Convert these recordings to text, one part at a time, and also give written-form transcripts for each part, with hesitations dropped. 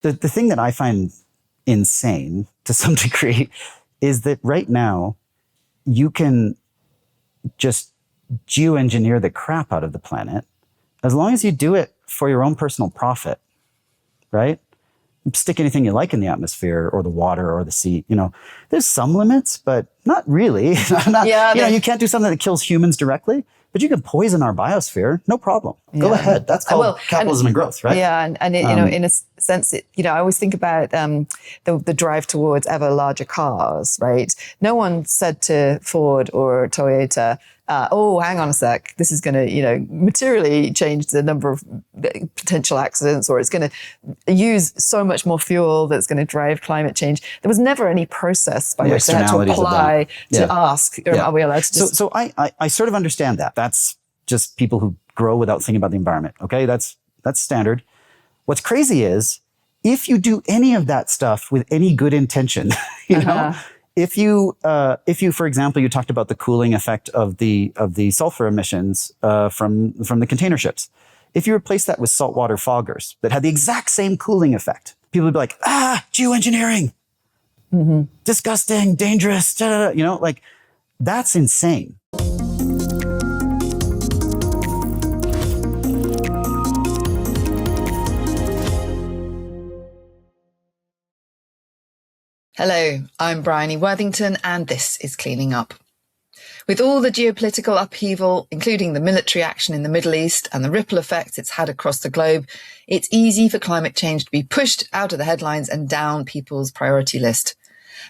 the thing that I find insane to some degree is that right now you can just geoengineer the crap out of the planet as long as you do it for your own personal profit, right? Stick anything you like in the atmosphere or the water or the sea. There's some limits, but not really. You can't do something that kills humans directly, but you can poison our biosphere, no problem. Go ahead. That's called capitalism and growth, right? Yeah, and in a sense, I always think about the drive towards ever larger cars, right? No one said to Ford or Toyota, hang on a sec, this is going to, materially change the number of potential accidents, or it's going to use so much more fuel that's going to drive climate change. There was never any process by which they had to apply to ask, are we allowed to just... So I sort of understand that. That's just people who grow without thinking about the environment, okay? That's standard. What's crazy is, if you do any of that stuff with any good intention, If you, for example, you talked about the cooling effect of the sulfur emissions from the container ships. If you replace that with saltwater foggers that had the exact same cooling effect, people would be like, geoengineering, disgusting, dangerous, that's insane. Hello, I'm Bryony Worthington, and this is Cleaning Up. With all the geopolitical upheaval, including the military action in the Middle East and the ripple effects it's had across the globe, it's easy for climate change to be pushed out of the headlines and down people's priority list.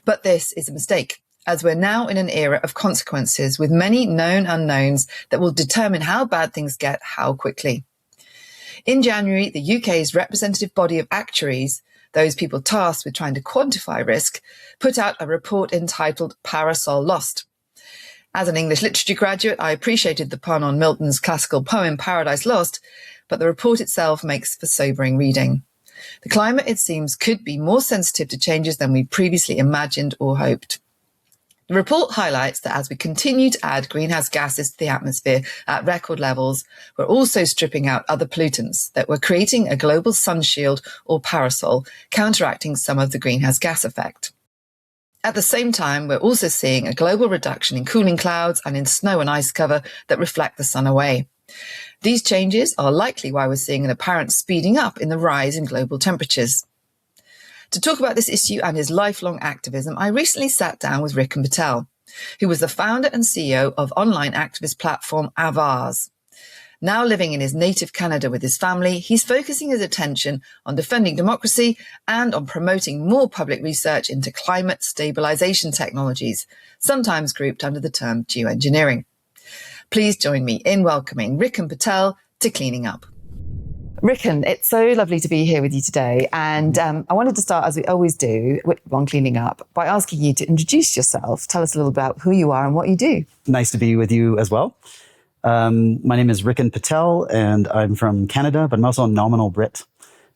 But this is a mistake, as we're now in an era of consequences with many known unknowns that will determine how bad things get how quickly. In January, the UK's representative body of actuaries, those people tasked with trying to quantify risk, put out a report entitled Parasol Lost. As an English literature graduate, I appreciated the pun on Milton's classical poem Paradise Lost, but the report itself makes for sobering reading. The climate, it seems, could be more sensitive to changes than we previously imagined or hoped. The report highlights that as we continue to add greenhouse gases to the atmosphere at record levels, we're also stripping out other pollutants, that we're creating a global sun shield or parasol, counteracting some of the greenhouse gas effect. At the same time, we're also seeing a global reduction in cooling clouds and in snow and ice cover that reflect the sun away. These changes are likely why we're seeing an apparent speeding up in the rise in global temperatures. To talk about this issue and his lifelong activism, I recently sat down with Ricken Patel, who was the founder and CEO of online activist platform Avaaz. Now living in his native Canada with his family, he's focusing his attention on defending democracy and on promoting more public research into climate stabilization technologies, sometimes grouped under the term geoengineering. Please join me in welcoming Ricken Patel to Cleaning Up. Ricken, it's so lovely to be here with you today. And I wanted to start, as we always do, on Cleaning Up, by asking you to introduce yourself. Tell us a little about who you are and what you do. Nice to be with you as well. My name is Ricken Patel, and I'm from Canada, but I'm also a nominal Brit.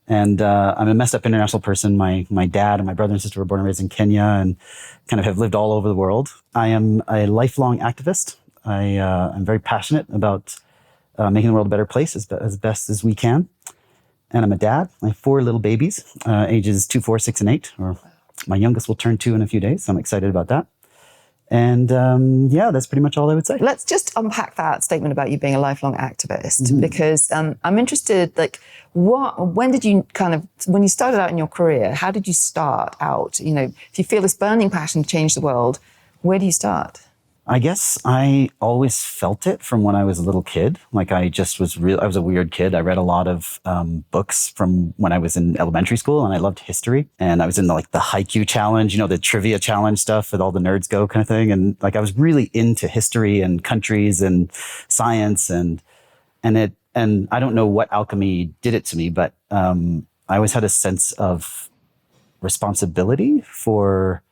And I'm a messed up international person. My dad and my brother and sister were born and raised in Kenya and kind of have lived all over the world. I am a lifelong activist. I'm very passionate about making the world a better place as best as we can. And I'm a dad. I have 4 little babies, ages 2, 4, 6, and 8. Or my youngest will turn 2 in a few days, so I'm excited about that. And that's pretty much all I would say. Let's just unpack that statement about you being a lifelong activist, because I'm interested, when did you when you started out in your career, how did you start out? If you feel this burning passion to change the world, where do you start? I guess I always felt it from when I was a little kid. I was a weird kid. I read a lot of books from when I was in elementary school, and I loved history. And I was in the haiku challenge, the trivia challenge stuff that all the nerds go kind of thing. And I was really into history and countries and science and I don't know what alchemy did it to me, but I always had a sense of responsibility for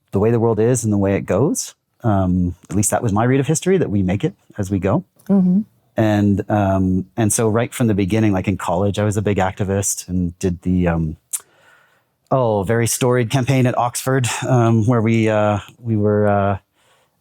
the way the world is and the way it goes. At least that was my read of history, that we make it as we go. Mm-hmm. And so right from the beginning, in college, I was a big activist and did the, very storied campaign at Oxford, where we were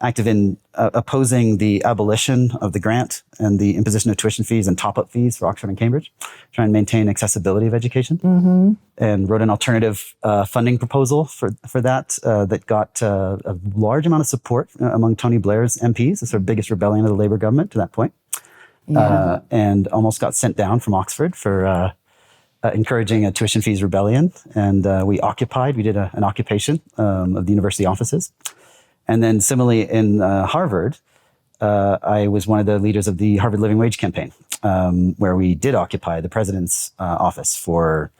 active in opposing the abolition of the grant and the imposition of tuition fees and top-up fees for Oxford and Cambridge, trying to maintain accessibility of education, and wrote an alternative funding proposal for that that got a large amount of support among Tony Blair's MPs, the sort of biggest rebellion of the Labour government to that point, and almost got sent down from Oxford for encouraging a tuition fees rebellion. And we did an occupation of the university offices. And then similarly in Harvard, I was one of the leaders of the Harvard Living Wage campaign, where we did occupy the president's office for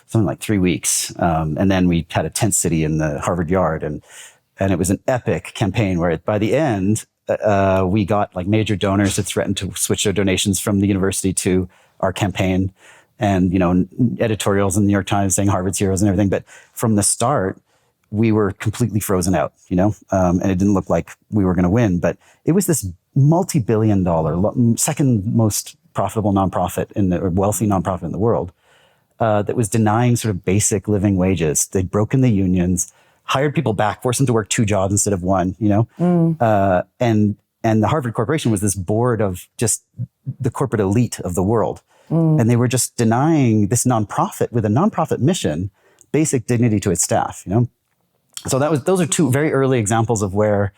something like 3 weeks. And then we had a tent city in the Harvard yard. And it was an epic campaign where by the end, we got like major donors that threatened to switch their donations from the university to our campaign. And, editorials in the New York Times saying Harvard's heroes and everything. But from the start, we were completely frozen out, and it didn't look like we were going to win. But it was this multi-billion-dollar, second most profitable nonprofit or wealthy nonprofit in the world that was denying sort of basic living wages. They'd broken the unions, hired people back, forced them to work 2 jobs instead of 1, and the Harvard Corporation was this board of just the corporate elite of the world. And they were just denying this nonprofit with a nonprofit mission, basic dignity to its staff, So those are 2 very early examples of where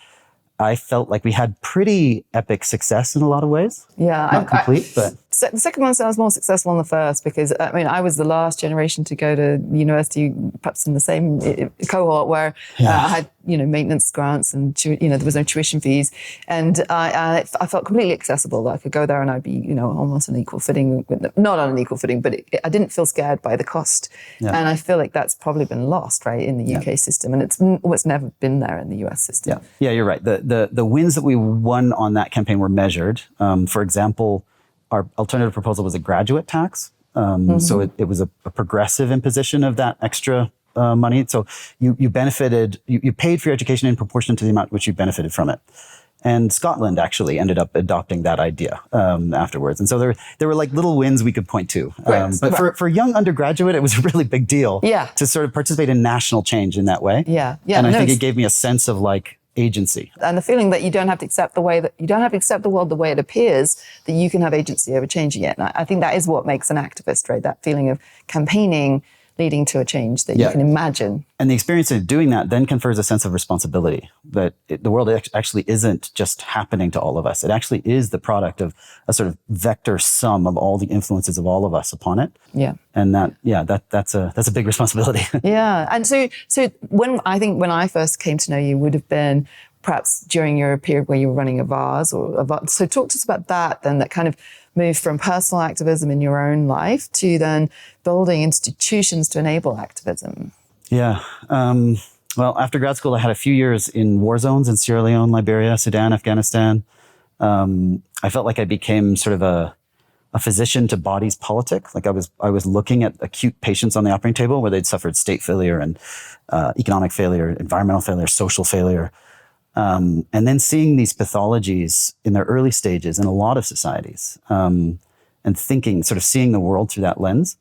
I felt like we had pretty epic success in a lot of ways. Yeah. Not complete, but... The second one sounds more successful than the first because, I was the last generation to go to university, perhaps in the same cohort where I had, maintenance grants and, there was no tuition fees. And I felt completely accessible that I could go there and I'd be, almost on an equal footing, not on an equal footing, but I didn't feel scared by the cost. Yeah. And I feel like that's probably been lost, right, in the UK system. And it's never been there in the US system. Yeah, you're right. The wins that we won on that campaign were measured. For example, our alternative proposal was a graduate tax. So it was a progressive imposition of that extra money. So you benefited, you paid for your education in proportion to the amount which you benefited from it. And Scotland actually ended up adopting that idea afterwards. And so there were like little wins we could point to. But for a young undergraduate, it was a really big deal to sort of participate in national change in that way. And I think it gave me a sense of like agency. And the feeling that you don't have to accept the world the way it appears, that you can have agency over changing it. And I think that is what makes an activist, right? That feeling of campaigning leading to a change that you can imagine. And the experience of doing that then confers a sense of responsibility that the world actually isn't just happening to all of us. It actually is the product of a sort of vector sum of all the influences of all of us upon it. Yeah. And that's a big responsibility. Yeah. And so when I first came to know you would have been perhaps during your period where you were running Avaaz so talk to us about that then, that kind of move from personal activism in your own life to then building institutions to enable activism. Yeah. Well, after grad school, I had a few years in war zones in Sierra Leone, Liberia, Sudan, Afghanistan. I felt like I became sort of a physician to bodies politic. Like I was looking at acute patients on the operating table where they'd suffered state failure and economic failure, environmental failure, social failure. And then seeing these pathologies in their early stages in a lot of societies, and sort of seeing the world through that lens.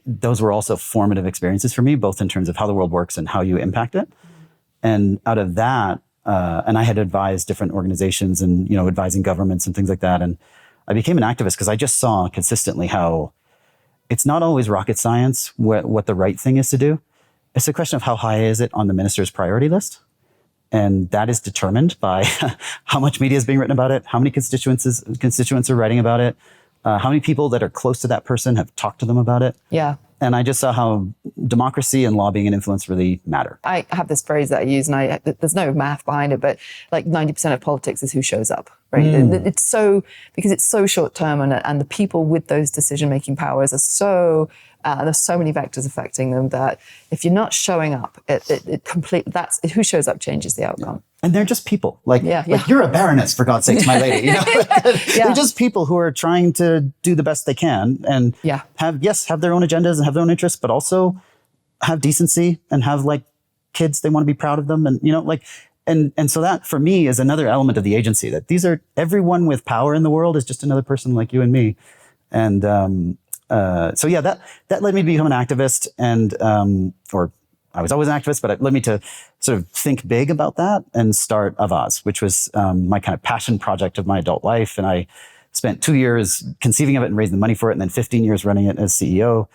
Those were also formative experiences for me, both in terms of how the world works and how you impact it. And out of that, and I had advised different organizations and, advising governments and things like that. And I became an activist because I just saw consistently how it's not always rocket science what the right thing is to do. It's a question of how high is it on the minister's priority list. And that is determined by how much media is being written about it, how many constituents are writing about it, how many people that are close to that person have talked to them about it. Yeah. And I just saw how democracy and lobbying and influence really matter. I have this phrase that I use, and there's no math behind it, but like 90% of politics is who shows up, right? It's so, because it's so short term, and the people with those decision-making powers are so, there's so many vectors affecting them that if you're not showing up, that's who shows up changes the outcome. And they're just people. Like you're a baroness, for God's sakes, my lady. They're just people who are trying to do the best they can and have their own agendas and have their own interests, but also have decency and have like kids, they want to be proud of them. And, and so that for me is another element of the agency, that everyone with power in the world is just another person like you and me. And that led me to become an activist and, or I was always an activist, but it led me to sort of think big about that and start Avaaz, which was my kind of passion project of my adult life. And I spent 2 years conceiving of it and raising the money for it, and then 15 years running it as CEO.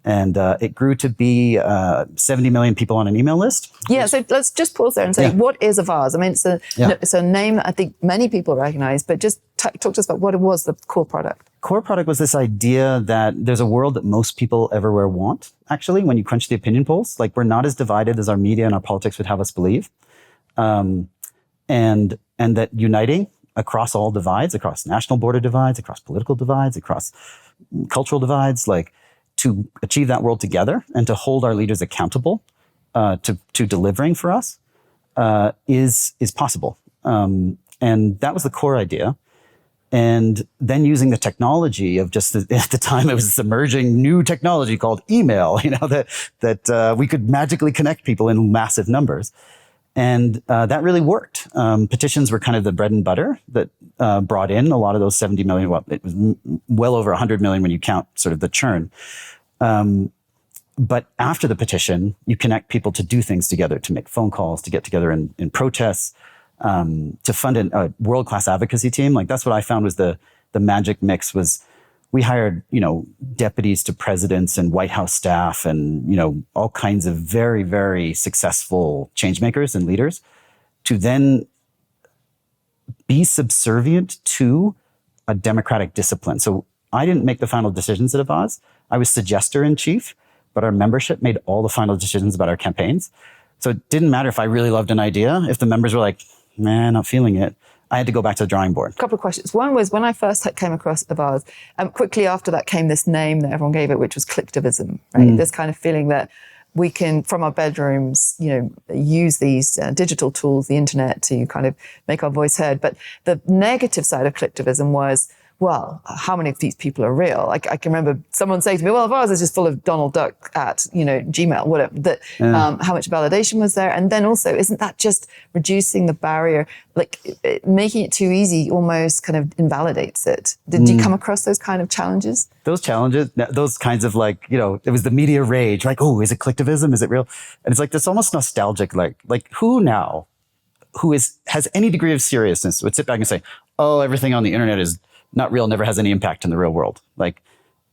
And it grew to be 70 million people on an email list. Yeah, so let's just pause there and say, what is Avaaz? I mean, it's a name that I think many people recognize, but just talk to us about what it was, the core product. Core product was this idea that there's a world that most people everywhere want, actually, when you crunch the opinion polls. Like, we're not as divided as our media and our politics would have us believe. And that uniting across all divides, across national border divides, across political divides, across cultural divides, like, to achieve that world together and to hold our leaders accountable to delivering for us is possible. And that was the core idea. And then using the technology of just at the time, it was this emerging new technology called email, that we could magically connect people in massive numbers. And that really worked. Petitions were kind of the bread and butter that brought in a lot of those 70 million. Well, it was well over 100 million when you count sort of the churn. But after the petition, you connect people to do things together, to make phone calls, to get together in protests, to fund a world-class advocacy team. Like, that's what I found was the magic mix. Was we hired, deputies to presidents and White House staff and, all kinds of very, very successful change makers and leaders to then be subservient to a democratic discipline. So I didn't make the final decisions at Avaaz. I was suggester in chief, but our membership made all the final decisions about our campaigns. So it didn't matter if I really loved an idea. If the members were like, man, not feeling it, I had to go back to the drawing board. A couple of questions. One was when I first came across Avaaz, quickly after that came this name that everyone gave it, which was Clicktivism, right? This kind of feeling that we can, from our bedrooms, use these digital tools, the internet, to kind of make our voice heard. But the negative side of Clicktivism was, well, how many of these people are real? Like, I can remember someone saying to me, well, Avaaz is just full of Donald Duck at, Gmail, whatever. How much validation was there? And then also, isn't that just reducing the barrier, like making it too easy almost kind of invalidates it? Did you come across those kind of challenges? Those challenges, those kinds of it was the media rage, like, oh, is it Clicktivism? Is it real? And it's like this almost nostalgic, like who now, has any degree of seriousness would sit back and say, oh, everything on the internet is not real, never has any impact in the real world.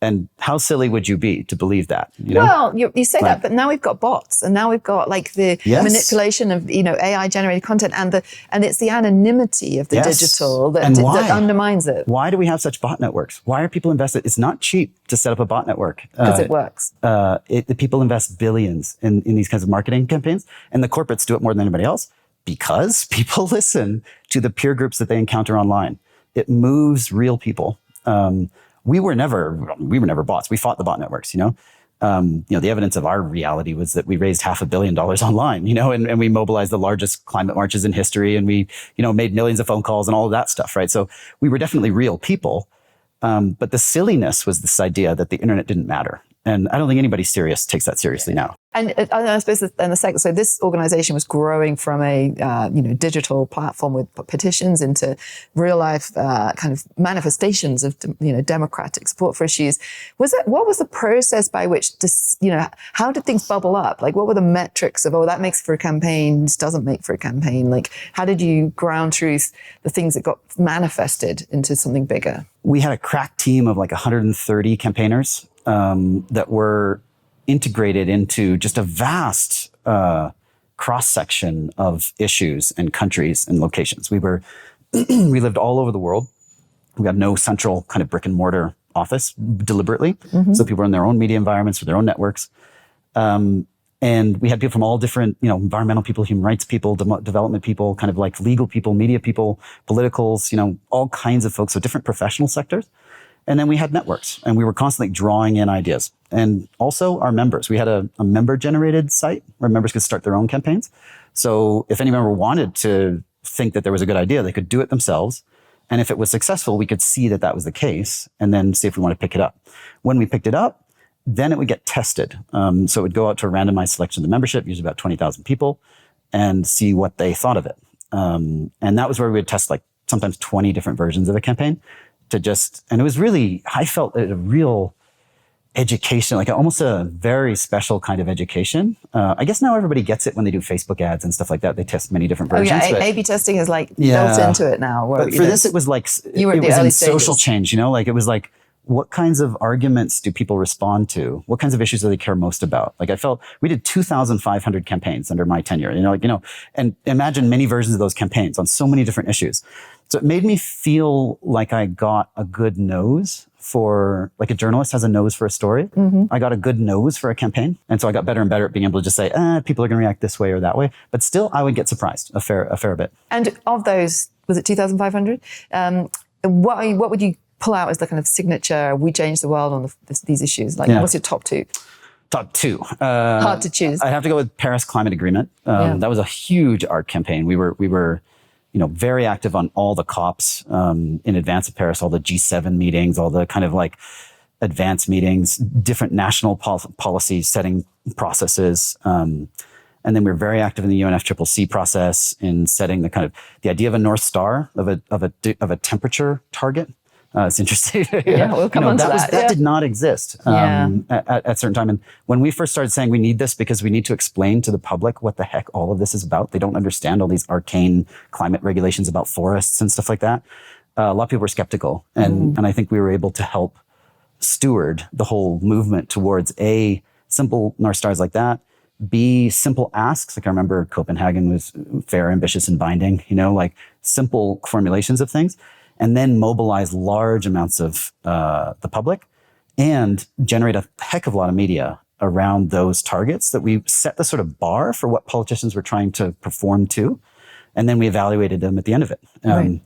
And how silly would you be to believe that? Well, you say that, but now we've got bots, and now we've got the manipulation of AI generated content, and it's the anonymity of the digital that undermines it. Why do we have such bot networks? Why are people invested? It's not cheap to set up a bot network because it works. The people invest billions in these kinds of marketing campaigns, and the corporates do it more than anybody else because people listen to the peer groups that they encounter online. It moves real people. We were never bots. We fought the bot networks. The evidence of our reality was that we raised $500 million online. And we mobilized the largest climate marches in history, and we made millions of phone calls and all of that stuff, right? So we were definitely real people. But the silliness was this idea that the internet didn't matter. And I don't think anybody serious takes that seriously now. And I suppose in the second, so this organization was growing from a digital platform with petitions into real life kind of manifestations of democratic support for issues. What was the process by which how did things bubble up? Like, what were the metrics of that makes for a campaign, this doesn't make for a campaign? Like, how did you ground truth the things that got manifested into something bigger? We had a crack team of 130 campaigners that were integrated into just a vast cross-section of issues and countries and locations. We lived all over the world. We had no central kind of brick and mortar office deliberately. So people were in their own media environments with their own networks. And we had people from all different, environmental people, human rights people, development people, kind of like legal people, media people, politicals, all kinds of folks, so different professional sectors. And then we had networks, and we were constantly drawing in ideas. And also our members. We had a member-generated site where members could start their own campaigns. So if any member wanted to think that there was a good idea, they could do it themselves. And if it was successful, we could see that was the case and then see if we want to pick it up. When we picked it up, then it would get tested. So it would go out to a randomized selection of the membership, usually about 20,000 people, and see what they thought of it. And that was where we would test sometimes 20 different versions of a campaign and it was really, I felt a real education, like almost a very special kind of education. I guess now everybody gets it when they do Facebook ads and stuff like that. They test many different versions. Oh yeah, A/B testing is like built into it now. But for this, it was like you were at the early stages. Social change. Like it was like, what kinds of arguments do people respond to? What kinds of issues do they care most about? Like I felt we did 2,500 campaigns under my tenure, and imagine many versions of those campaigns on so many different issues. So it made me feel like I got a good nose for, like a journalist has a nose for a story. I got a good nose for a campaign. And so I got better and better at being able to just say, people are going to react this way or that way. But still, I would get surprised a fair bit. And of those, was it 2,500? What would you pull out as the kind of signature, we changed the world on these issues? Like, what's your top two? Top two. Hard to choose. I have to go with Paris Climate Agreement. That was a huge art campaign. We were very active on all the COPs in advance of Paris, all the G7 meetings, all the kind of like advanced meetings, different national policy setting processes. And then we were very active in the UNFCCC process in setting the idea of a North Star of a temperature target. It's interesting. Yeah, we'll come on to that. That did not exist at a certain time. And when we first started saying we need this because we need to explain to the public what the heck all of this is about, they don't understand all these arcane climate regulations about forests and stuff like that. A lot of people were skeptical. And I think we were able to help steward the whole movement towards A, simple North Stars like that, B, simple asks. Like I remember Copenhagen was fair, ambitious, and binding, like simple formulations of things. And then mobilize large amounts of the public and generate a heck of a lot of media around those targets that we set the sort of bar for what politicians were trying to perform to. And then we evaluated them at the end of it. Right.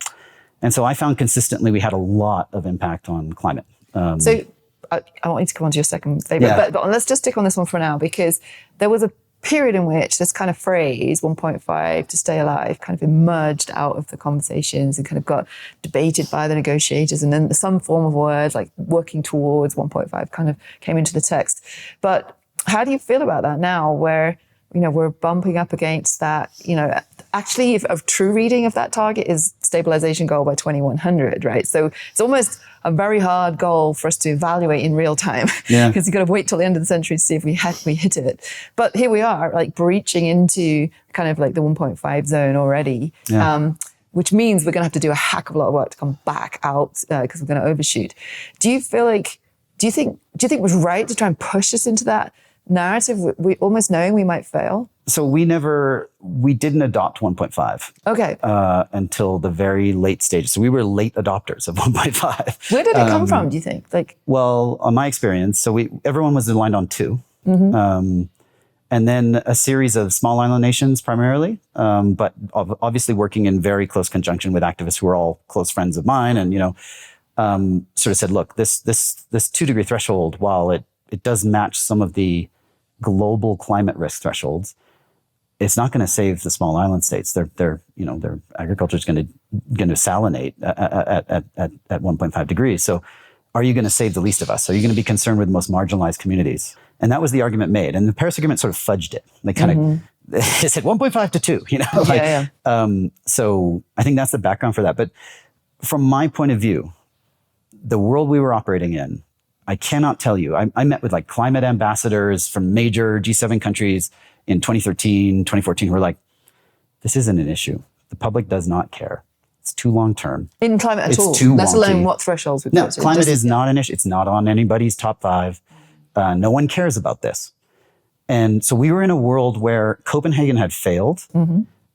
And so I found consistently we had a lot of impact on climate. So I want you to come on to your second favorite, but let's just stick on this one for now, because there was a period in which this kind of phrase 1.5 to stay alive kind of emerged out of the conversations and kind of got debated by the negotiators, and then some form of words like working towards 1.5 kind of came into the text. But how do you feel about that now, where we're bumping up against that? Actually, if a true reading of that target is stabilization goal by 2100, right? So it's almost a very hard goal for us to evaluate in real time, because you've got to wait till the end of the century to see if we hit it. But here we are, like breaching into kind of like the 1.5 zone already, which means we're going to have to do a heck of a lot of work to come back out because we're going to overshoot. Do you think it was right to try and push us into that narrative, we almost knowing we might fail? So we didn't adopt 1.5. Okay. Until the very late stages. So we were late adopters of 1.5. Where did it come from, do you think? Well, on my experience, so everyone was aligned on 2. And then a series of small island nations primarily, but obviously working in very close conjunction with activists who are all close friends of mine, and sort of said, look, this 2-degree threshold, while it does match some of the global climate risk thresholds, it's not going to save the small island states. Their agriculture is going to salinate at 1.5 degrees. So are you going to save the least of us? Are you going to be concerned with the most marginalized communities? And that was the argument made. And the Paris Agreement sort of fudged it. They kind of, it said 1.5 to 2, So I think that's the background for that. But from my point of view, the world we were operating in, I cannot tell you. I met with like climate ambassadors from major G7 countries in 2013, 2014, who were like, this isn't an issue. The public does not care. It's too long term. In climate at all? Let alone what thresholds we've got. No, climate is not an issue. It's not on anybody's top 5. No one cares about this. And so we were in a world where Copenhagen had failed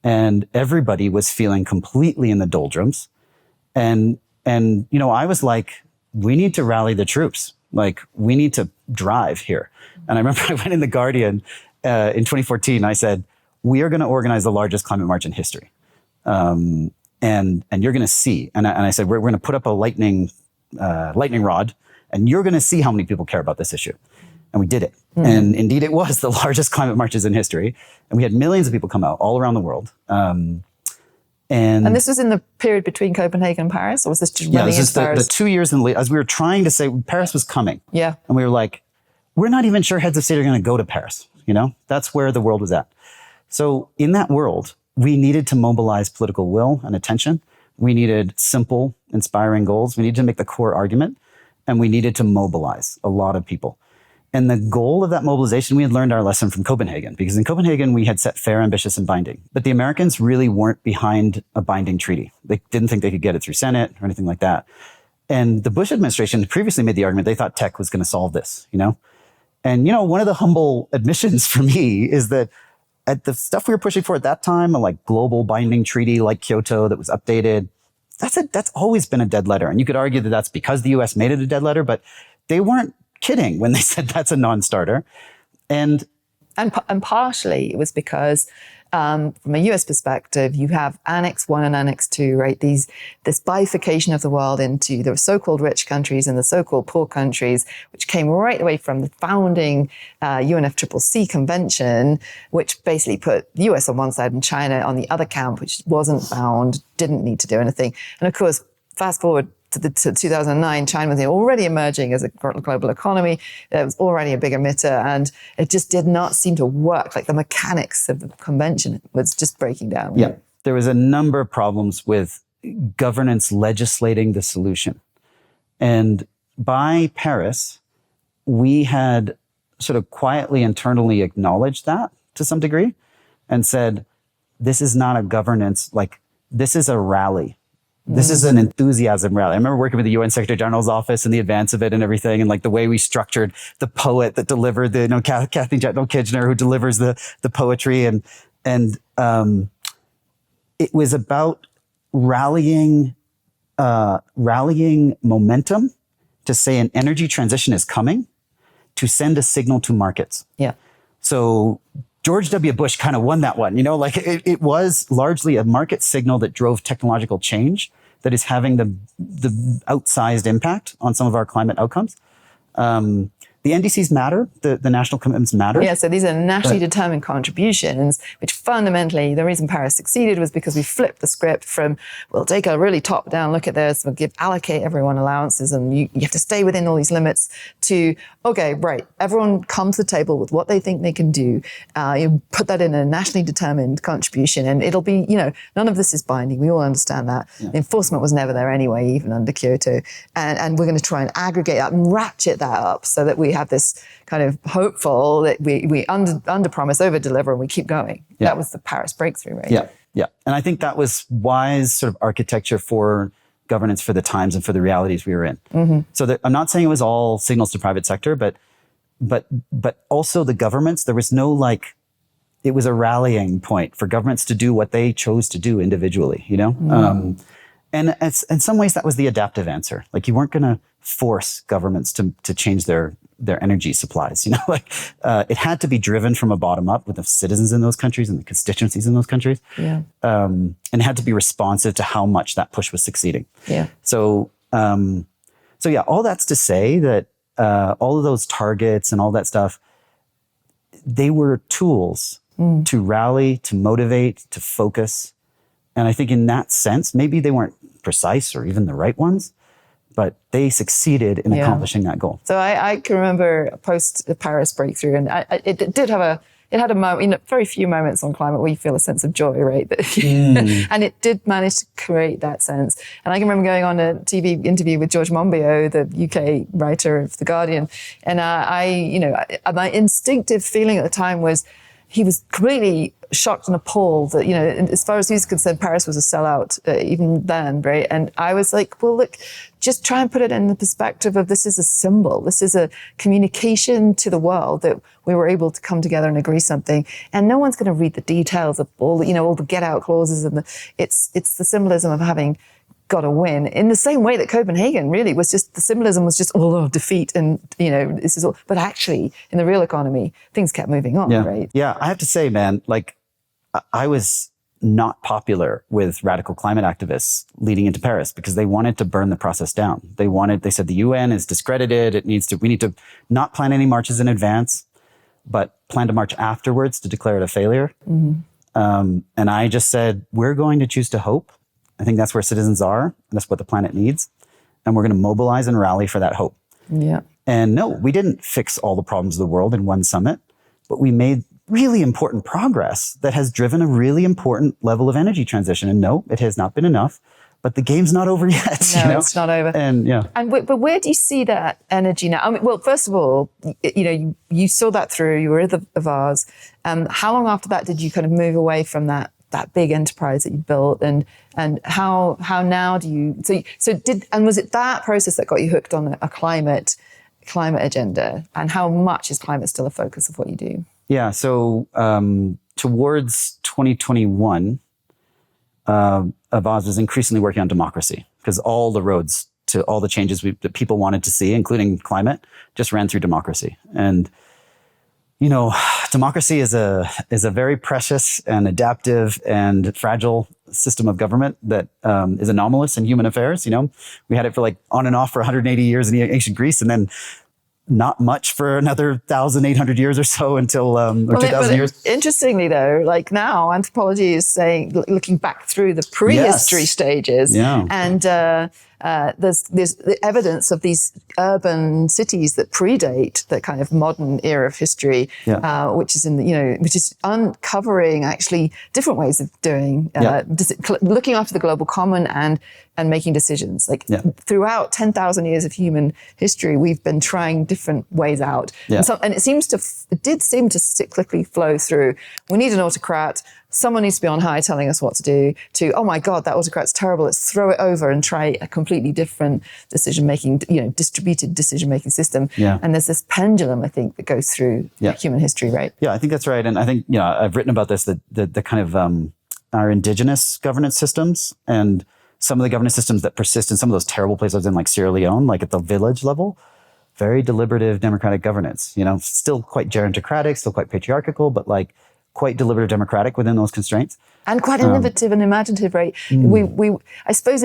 and everybody was feeling completely in the doldrums. And I was like, we need to rally the troops. Like, we need to drive here. And I remember I went in The Guardian in 2014. I said, we are going to organize the largest climate march in history. And you're going to see. And I said, we're going to put up a lightning rod, and you're going to see how many people care about this issue. And we did it. And indeed, it was the largest climate marches in history. And we had millions of people come out all around the world. And this was in the period between Copenhagen and Paris, or was this just running into Paris? The 2 years as we were trying to say Paris was coming. Yeah. And we were like, we're not even sure heads of state are going to go to Paris. That's where the world was at. So in that world, we needed to mobilize political will and attention. We needed simple, inspiring goals. We needed to make the core argument, and we needed to mobilize a lot of people. And the goal of that mobilization, we had learned our lesson from Copenhagen, because in Copenhagen, we had set fair, ambitious, and binding. But the Americans really weren't behind a binding treaty. They didn't think they could get it through Senate or anything like that. And the Bush administration previously made the argument they thought tech was going to solve this, you know? And, you know, one of the humble admissions for me is that at the stuff we were pushing for at that time, a like global binding treaty like Kyoto that was updated, that's always been a dead letter. And you could argue that that's because the US made it a dead letter, but they weren't kidding when they said that's a non-starter. And partially it was because from a US perspective, you have Annex 1 and Annex 2, right? This bifurcation of the world into the so-called rich countries and the so-called poor countries, which came right away from the founding UNFCCC convention, which basically put the US on one side and China on the other camp, which wasn't bound, didn't need to do anything. And of course, fast forward to 2009, China was already emerging as a global economy. It was already a big emitter, and it just did not seem to work. Like the mechanics of the convention was just breaking down. Yeah, there was a number of problems with governance legislating the solution. And by Paris, we had sort of quietly internally acknowledged that to some degree and said, this is not a governance, like this is a rally. This is an enthusiasm rally. I remember working with the UN Secretary General's office and the advance of it and everything, and like the way we structured the poet that delivered the, you know, Kathy Jetno-Kitchener who delivers the poetry, and it was about rallying momentum to say an energy transition is coming, to send a signal to markets. Yeah. So George W. Bush kind of won that one, you know, like it was largely a market signal that drove technological change that is having the outsized impact on some of our climate outcomes. The NDCs matter, the national commitments matter. Yeah, so these are nationally determined contributions, which fundamentally, the reason Paris succeeded was because we flipped the script from, we'll take a really top-down look at this, we'll allocate everyone allowances, and you have to stay within all these limits, to, okay, right, everyone come to the table with what they think they can do. You put that in a nationally determined contribution, and it'll be, you know, none of this is binding. We all understand that. Yeah. The enforcement was never there anyway, even under Kyoto. And we're going to try and aggregate that and ratchet that up so that we have this kind of hopeful that we under promise, over deliver, and we keep going. Yeah. That was the Paris breakthrough, right? Yeah, yeah. And I think that was wise sort of architecture for governance for the times and for the realities we were in. Mm-hmm. So I'm not saying it was all signals to private sector, but also the governments, there was no like, it was a rallying point for governments to do what they chose to do individually, you know? Mm. And in some ways that was the adaptive answer. Like you weren't going to force governments to change their energy supplies, you know, like it had to be driven from a bottom up with the citizens in those countries and the constituencies in those countries. Yeah. And it had to be responsive to how much that push was succeeding. Yeah. So yeah, all that's to say that all of those targets and all that stuff, they were tools to rally, to motivate, to focus. And I think in that sense, maybe they weren't precise or even the right ones, but they succeeded in accomplishing that goal. So I can remember post the Paris breakthrough, and it had a moment, you know, very few moments on climate where you feel a sense of joy, right? And it did manage to create that sense. And I can remember going on a TV interview with George Monbiot, the UK writer of The Guardian, and my instinctive feeling at the time was he was completely shocked and appalled that, you know, as far as he was concerned, Paris was a sellout even then, right? And I was like, well, look, just try and put it in the perspective of this is a symbol. This is a communication to the world that we were able to come together and agree something. And no one's going to read the details of all the get out clauses, and it's the symbolism of having got to win, in the same way that Copenhagen really was just, the symbolism was just all of defeat, and, you know, this is all, but actually in the real economy, things kept moving on, right? Yeah, I have to say, man, like I was not popular with radical climate activists leading into Paris because they wanted to burn the process down. They said the UN is discredited. We need to not plan any marches in advance, but plan to march afterwards to declare it a failure. Mm-hmm. And I just said, we're going to choose to hope. I think that's where citizens are, and that's what the planet needs. And we're going to mobilize and rally for that hope. Yeah. And no, we didn't fix all the problems of the world in one summit, but we made really important progress that has driven a really important level of energy transition. And no, it has not been enough, but the game's not over yet. No, you know? it's not over. And But where do you see that energy now? I mean, well, first of all, you saw that through. You were at the Avaaz. How long after that did you kind of move away from that big enterprise that you built, and how now do you? Was it that process that got you hooked on a climate agenda? And how much is climate still a focus of what you do? Yeah. So towards 2021. Avaaz was increasingly working on democracy because all the roads to all the changes that people wanted to see, including climate, just ran through democracy. And democracy is a very precious and adaptive and fragile system of government that is anomalous in human affairs. We had it for on and off for 180 years in ancient Greece, and then not much for another 1,800 years or so until or 2,000 years. Interestingly, though, now anthropology is saying, looking back through the prehistory stages, and there's the evidence of these urban cities that predate the kind of modern era of history, which is which is uncovering actually different ways of doing, looking after the global common and making decisions. Throughout 10,000 years of human history, we've been trying different ways out, and it did seem to cyclically flow through. We need an autocrat. Someone needs to be on high telling us what to do, to, oh my God, that autocrat's terrible. Let's throw it over and try a completely different decision-making, distributed decision-making system. Yeah. And there's this pendulum, I think, that goes through human history, right? Yeah, I think that's right. And I think, I've written about this, the kind of our indigenous governance systems and some of the governance systems that persist in some of those terrible places in Sierra Leone, at the village level, very deliberative democratic governance, still quite gerontocratic, still quite patriarchal, but quite deliberative democratic within those constraints. And quite innovative and imaginative, right? I suppose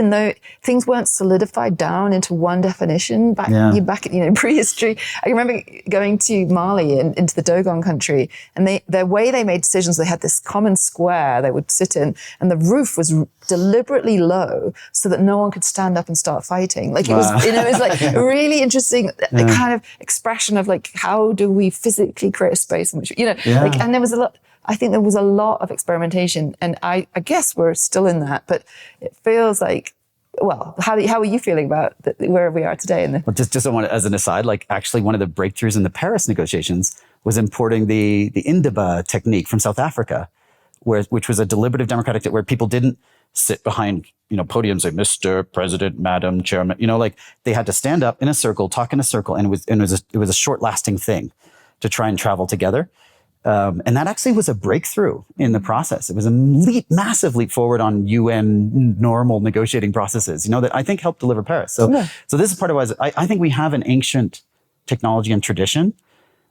things weren't solidified down into one definition back in prehistory. I remember going to Mali and into the Dogon country, and the way they made decisions, they had this common square they would sit in, and the roof was deliberately low so that no one could stand up and start fighting. It was, it was a really interesting kind of expression of how do we physically create a space in which, and there was a lot. I think there was a lot of experimentation, and I guess we're still in that, but it feels how are you feeling about where we are today? Well, just as an aside, actually one of the breakthroughs in the Paris negotiations was importing the Indaba technique from South Africa, which was a deliberative democratic, where people didn't sit behind, podiums like Mr. President, Madam Chairman, they had to stand up in a circle, talk in a circle, and it was a short lasting thing to try and travel together. And that actually was a breakthrough in the process. It was a massive leap forward on UN normal negotiating processes, that I think helped deliver Paris. So this is part of why I think we have an ancient technology and tradition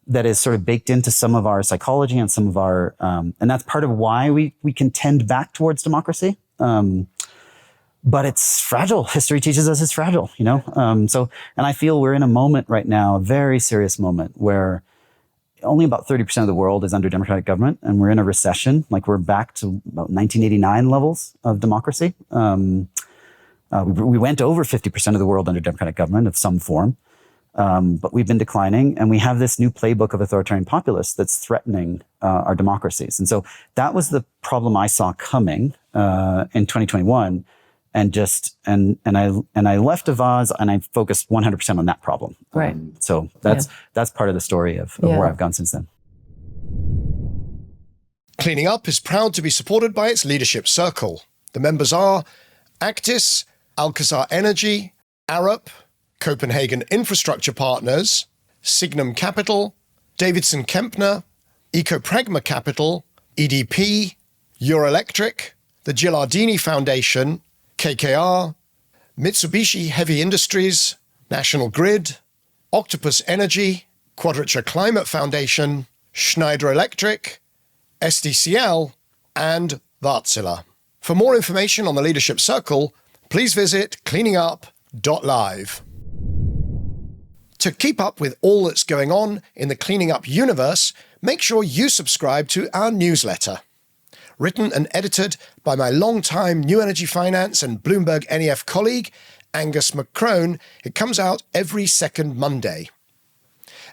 that is sort of baked into some of our psychology and some of our, and that's part of why we can tend back towards democracy. But it's fragile. History teaches us it's fragile, and I feel we're in a moment right now, a very serious moment where only about 30% of the world is under democratic government, and we're in a recession. We're back to about 1989 levels of democracy. We went over 50% of the world under democratic government of some form, but we've been declining, and we have this new playbook of authoritarian populists that's threatening our democracies. And so that was the problem I saw coming in 2021. And I left Avaaz and I focused 100% on that problem. Right. So that's part of the story of where I've gone since then. Cleaning Up is proud to be supported by its leadership circle. The members are Actis, Alcazar Energy, Arup, Copenhagen Infrastructure Partners, Signum Capital, Davidson Kempner, Ecopragma Capital, EDP, Euroelectric, the Gilardini Foundation, KKR, Mitsubishi Heavy Industries, National Grid, Octopus Energy, Quadrature Climate Foundation, Schneider Electric, SDCL, and Wärtsilä. For more information on the Leadership Circle, please visit cleaningup.live. To keep up with all that's going on in the Cleaning Up universe, make sure you subscribe to our newsletter. Written and edited by my longtime New Energy Finance and Bloomberg NEF colleague, Angus McCrone, it comes out every second Monday.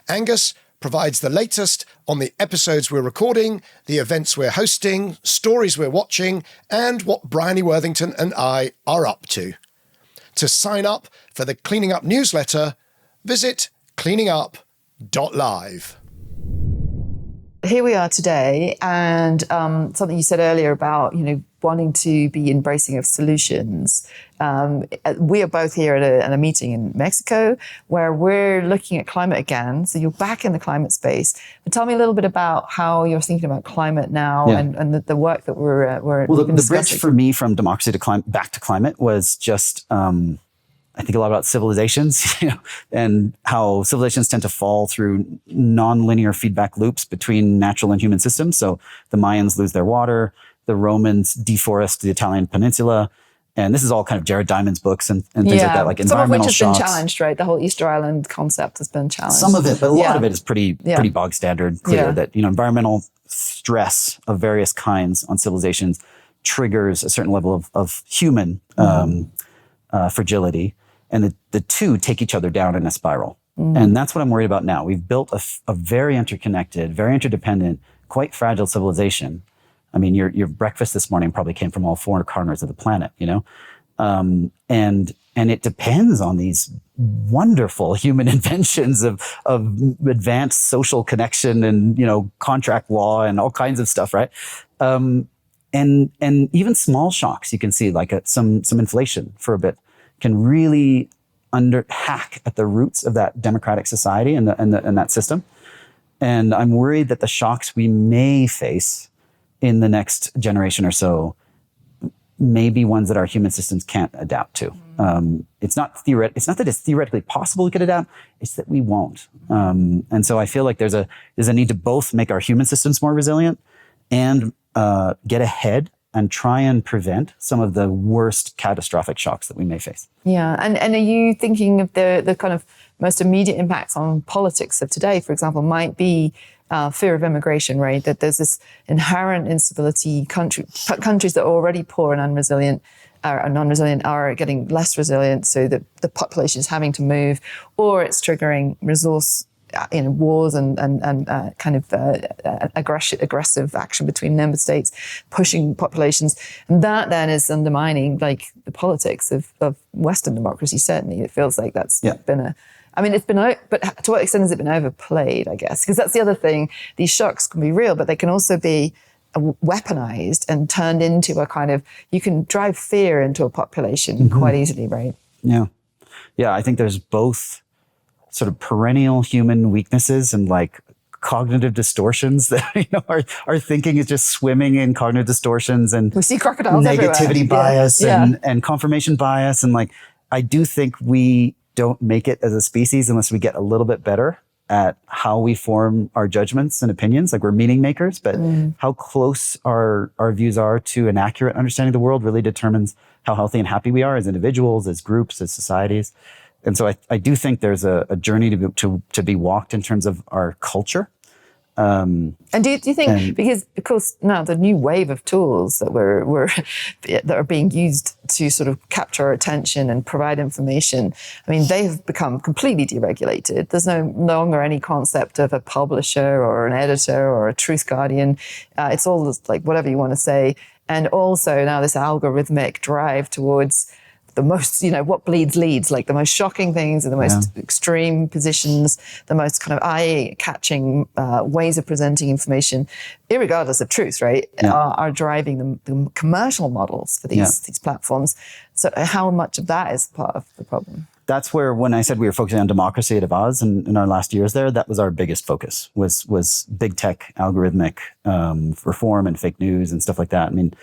Angus provides the latest on the episodes we're recording, the events we're hosting, stories we're watching, and what Bryony Worthington and I are up to. To sign up for the Cleaning Up newsletter, visit cleaningup.live. Here we are today, and something you said earlier about, wanting to be embracing of solutions. We are both here at a meeting in Mexico where we're looking at climate again. So you're back in the climate space. But tell me a little bit about how you're thinking about climate now and the work that we're Well, the bridge for me from democracy to climate back to climate was just I think a lot about civilizations, and how civilizations tend to fall through non-linear feedback loops between natural and human systems. So the Mayans lose their water, the Romans deforest the Italian peninsula, and this is all kind of Jared Diamond's books and things like that, like environmental shocks. Some of which has been challenged, right? The whole Easter Island concept has been challenged. Some of it, but a lot of it is pretty bog standard, clear that environmental stress of various kinds on civilizations triggers a certain level of human fragility. And the two take each other down in a spiral. And that's what I'm worried about now. We've built a very interconnected, very interdependent, quite fragile civilization. I mean, your breakfast this morning probably came from all four corners of the planet, and it depends on these wonderful human inventions of advanced social connection and, contract law and all kinds of stuff, right? And even small shocks, you can see like some inflation for a bit, can really hack at the roots of that democratic society and that system. And I'm worried that the shocks we may face in the next generation or so may be ones that our human systems can't adapt to. It's not that it's theoretically possible we could adapt, it's that we won't. And so I feel like there's a need to both make our human systems more resilient and get ahead and try and prevent some of the worst catastrophic shocks that we may face. Yeah, and are you thinking of the kind of most immediate impacts on politics of today, for example, might be fear of immigration, right? That there's this inherent instability. Countries that are already poor and unresilient are non-resilient are getting less resilient, so that the population is having to move, or it's triggering resource wars and kind of aggressive action between member states, pushing populations. And that then is undermining like the politics of Western democracy. Certainly, it feels like that's been but to what extent has it been overplayed, I guess? Because that's the other thing. These shocks can be real, but they can also be weaponized and turned into a kind of, you can drive fear into a population quite easily, right? Yeah. Yeah, I think there's both sort of perennial human weaknesses and like cognitive distortions that our thinking is just swimming in cognitive distortions, and we see crocodiles negativity everywhere. bias and confirmation bias, and like I do think we don't make it as a species unless we get a little bit better at how we form our judgments and opinions. Like we're meaning makers, but how close our views are to an accurate understanding of the world really determines how healthy and happy we are as individuals, as groups, as societies. And so I do think there's a journey to be walked in terms of our culture. And do you think, because of course now the new wave of tools that that are being used to sort of capture our attention and provide information, I mean, they have become completely deregulated. There's no longer any concept of a publisher or an editor or a truth guardian. It's all just like whatever you want to say. And also now this algorithmic drive towards the most, what bleeds leads, like the most shocking things and the most extreme positions, the most kind of eye-catching ways of presenting information, irregardless of truth, right, are driving the commercial models for these platforms. So how much of that is part of the problem? That's where, when I said we were focusing on democracy at Avaaz in our last years there, that was our biggest focus, was big tech, algorithmic reform and fake news and stuff like that. I mean,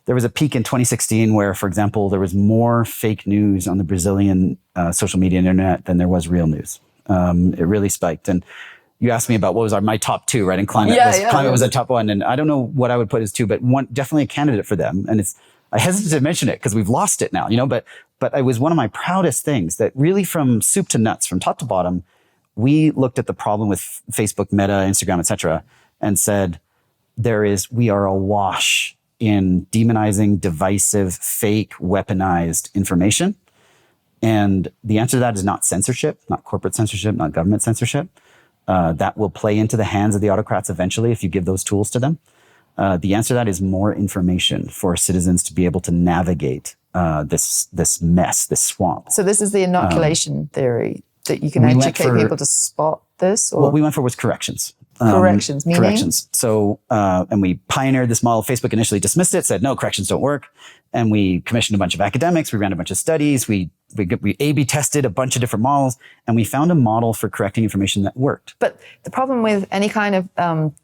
there was a peak in 2016 where, for example, there was more fake news on the Brazilian social media internet than there was real news. It really spiked. And you asked me about what was my top two, right? And climate was a top one. And I don't know what I would put as two, but one, definitely a candidate for them. And I hesitate to mention it because we've lost it now, but it was one of my proudest things that really from soup to nuts, from top to bottom, we looked at the problem with Facebook, Meta, Instagram, et cetera, and said, we are awash in demonizing divisive, fake, weaponized information. And the answer to that is not censorship, not corporate censorship, not government censorship. that will play into the hands of the autocrats eventually if you give those tools to them? The answer to that is more information for citizens to be able to navigate this mess, this swamp. So this is the inoculation theory, that you can educate people to spot this? Or? What we went for was corrections. Corrections, meaning? Corrections. So, and we pioneered this model. Facebook initially dismissed it, said, no, corrections don't work. And we commissioned a bunch of academics. We ran a bunch of studies. We A/B tested a bunch of different models, and we found a model for correcting information that worked. But the problem with any kind of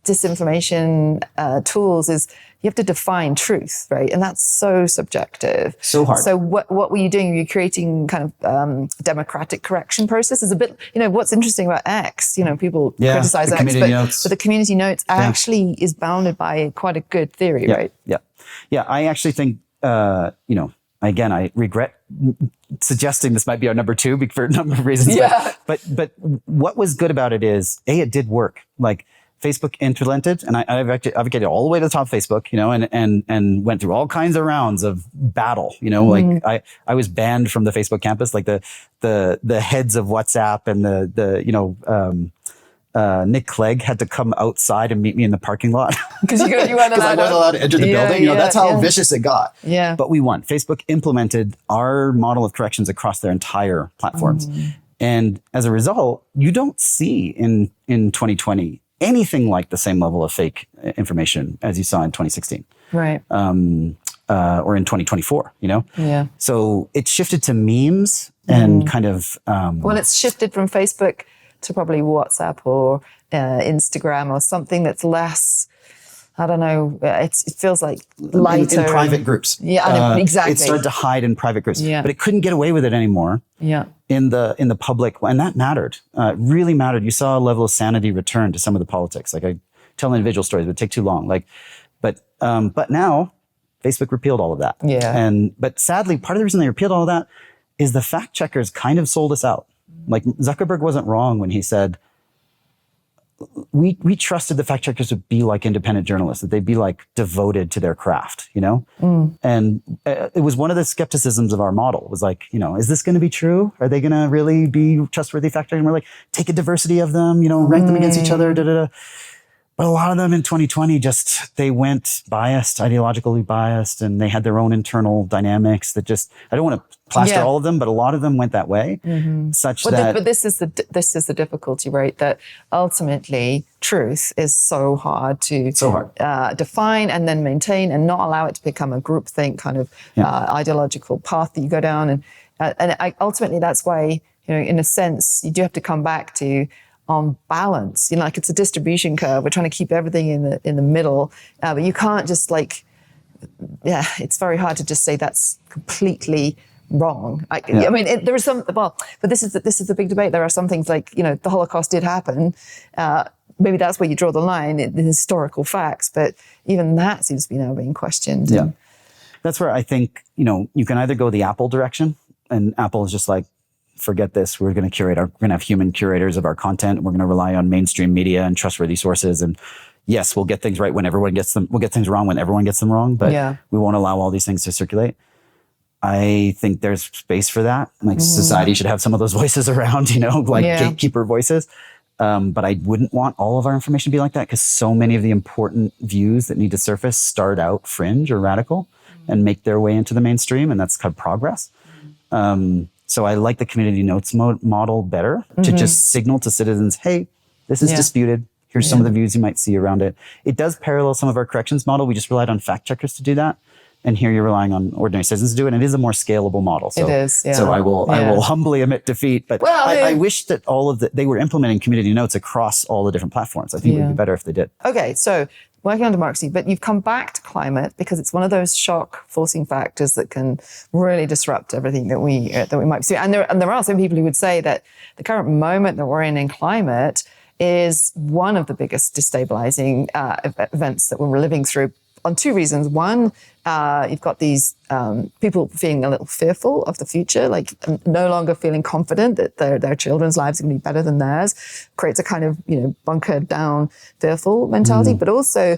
disinformation tools is you have to define truth, right? And that's so subjective. So hard. So what were you doing? Were you creating kind of democratic correction process? Is a bit, what's interesting about X, people criticize X, but the community notes actually is bounded by quite a good theory, right? Yeah. I actually think, again, I regret suggesting this might be our number 2 for a number of reasons. Yeah. But what was good about it is, it did work. Like Facebook interlented, and I've advocated all the way to the top of Facebook, and went through all kinds of rounds of battle. Like I was banned from the Facebook campus, like the heads of WhatsApp and Nick Clegg had to come outside and meet me in the parking lot because you weren't I wasn't allowed to enter the building. That's how vicious it got. Yeah. But we won. Facebook implemented our model of corrections across their entire platforms. And as a result, you don't see in 2020 anything like the same level of fake information as you saw in 2016. Right. Or in 2024, Yeah. So it shifted to memes and kind of... well, it's shifted from Facebook to probably WhatsApp or Instagram or something that's less, I don't know, it feels like lighter. In private groups. Yeah, exactly. It started to hide in private groups. Yeah. But it couldn't get away with it anymore. Yeah. In the public, and that mattered. It really mattered. You saw a level of sanity return to some of the politics. Like, I tell individual stories, it would take too long. But now Facebook repealed all of that. Yeah. But sadly, part of the reason they repealed all of that is the fact checkers kind of sold us out. Like, Zuckerberg wasn't wrong when he said, we trusted the fact checkers would be like independent journalists, that they'd be like devoted to their craft, And it was one of the skepticisms of our model. It was like, is this going to be true? Are they going to really be trustworthy fact checkers? And we're like, take a diversity of them, rank them against each other, But a lot of them in 2020 they went biased, ideologically biased, and they had their own internal dynamics that I don't want to plaster all of them, but a lot of them went that way, But this is the difficulty, right? That ultimately truth is so hard to define and then maintain, and not allow it to become a groupthink kind of ideological path that you go down. And ultimately that's why, in a sense, you do have to come back to on balance, like it's a distribution curve. We're trying to keep everything in the middle, but you can't just it's very hard to just say that's completely wrong. I mean, there are some, but this is the big debate. There are some things like, the Holocaust did happen. Maybe that's where you draw the line, the historical facts, but even that seems to be now being questioned. Yeah. That's where I think, you can either go the Apple direction, and Apple is just like, forget this. We're going to we're going to have human curators of our content. We're going to rely on mainstream media and trustworthy sources. And yes, we'll get things right when everyone gets them. We'll get things wrong when everyone gets them wrong, but we won't allow all these things to circulate. I think there's space for that. Like, society should have some of those voices around, gatekeeper voices. But I wouldn't want all of our information to be like that, because so many of the important views that need to surface start out fringe or radical and make their way into the mainstream. And that's kind of progress. So I like the community notes model better, to just signal to citizens, hey, this is disputed. Here's some of the views you might see around it. It does parallel some of our corrections model. We just relied on fact checkers to do that. And here you're relying on ordinary citizens to do it. And it is a more scalable model. So, it is, yeah. So I will humbly admit defeat. But I wish that they were implementing community notes across all the different platforms. I think it would be better if they did. Okay, so working on democracy, but you've come back to climate because it's one of those shock forcing factors that can really disrupt everything that we might see. And there are some people who would say that the current moment that we're in climate is one of the biggest destabilizing events that we're living through, on two reasons. One, you've got these people feeling a little fearful of the future, like no longer feeling confident that their children's lives are going to be better than theirs, creates a kind of, bunkered down, fearful mentality. But also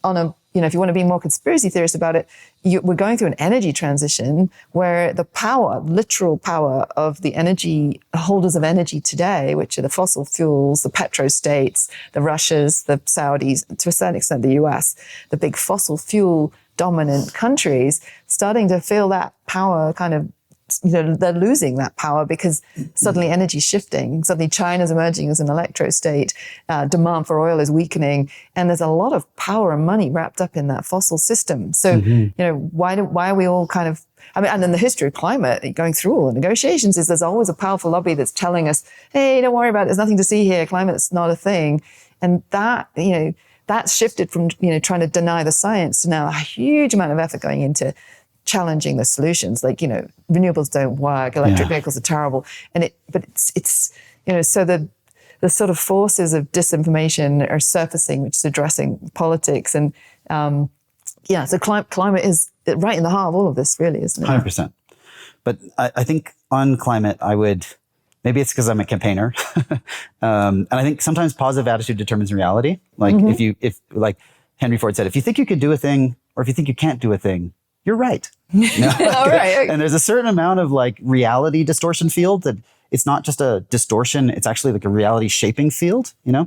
on a if you want to be more conspiracy theorist about it, we're going through an energy transition where the power, literal power of the energy holders of energy today, which are the fossil fuels, the petrostates, the Russias, the Saudis, to a certain extent the US, the big fossil fuel dominant countries, starting to feel that power kind of, they're losing that power because suddenly energy's shifting. Suddenly China's emerging as an electrostate. Demand for oil is weakening. And there's a lot of power and money wrapped up in that fossil system. So, why are we all kind of, and then the history of climate, going through all the negotiations, is there's always a powerful lobby that's telling us, hey, don't worry about it. There's nothing to see here. Climate's not a thing. And that, that's shifted from, trying to deny the science to now a huge amount of effort going into challenging the solutions, like, renewables don't work, electric vehicles are terrible. But it's so the sort of forces of disinformation are surfacing, which is addressing politics. And so climate is right in the heart of all of this, really, isn't it? 100%. But I think on climate, maybe it's because I'm a campaigner. And I think sometimes positive attitude determines reality. Like if like Henry Ford said, if you think you could do a thing, or if you think you can't do a thing, you're right. All right. And there's a certain amount of like reality distortion field that it's not just a distortion, it's actually like a reality shaping field, there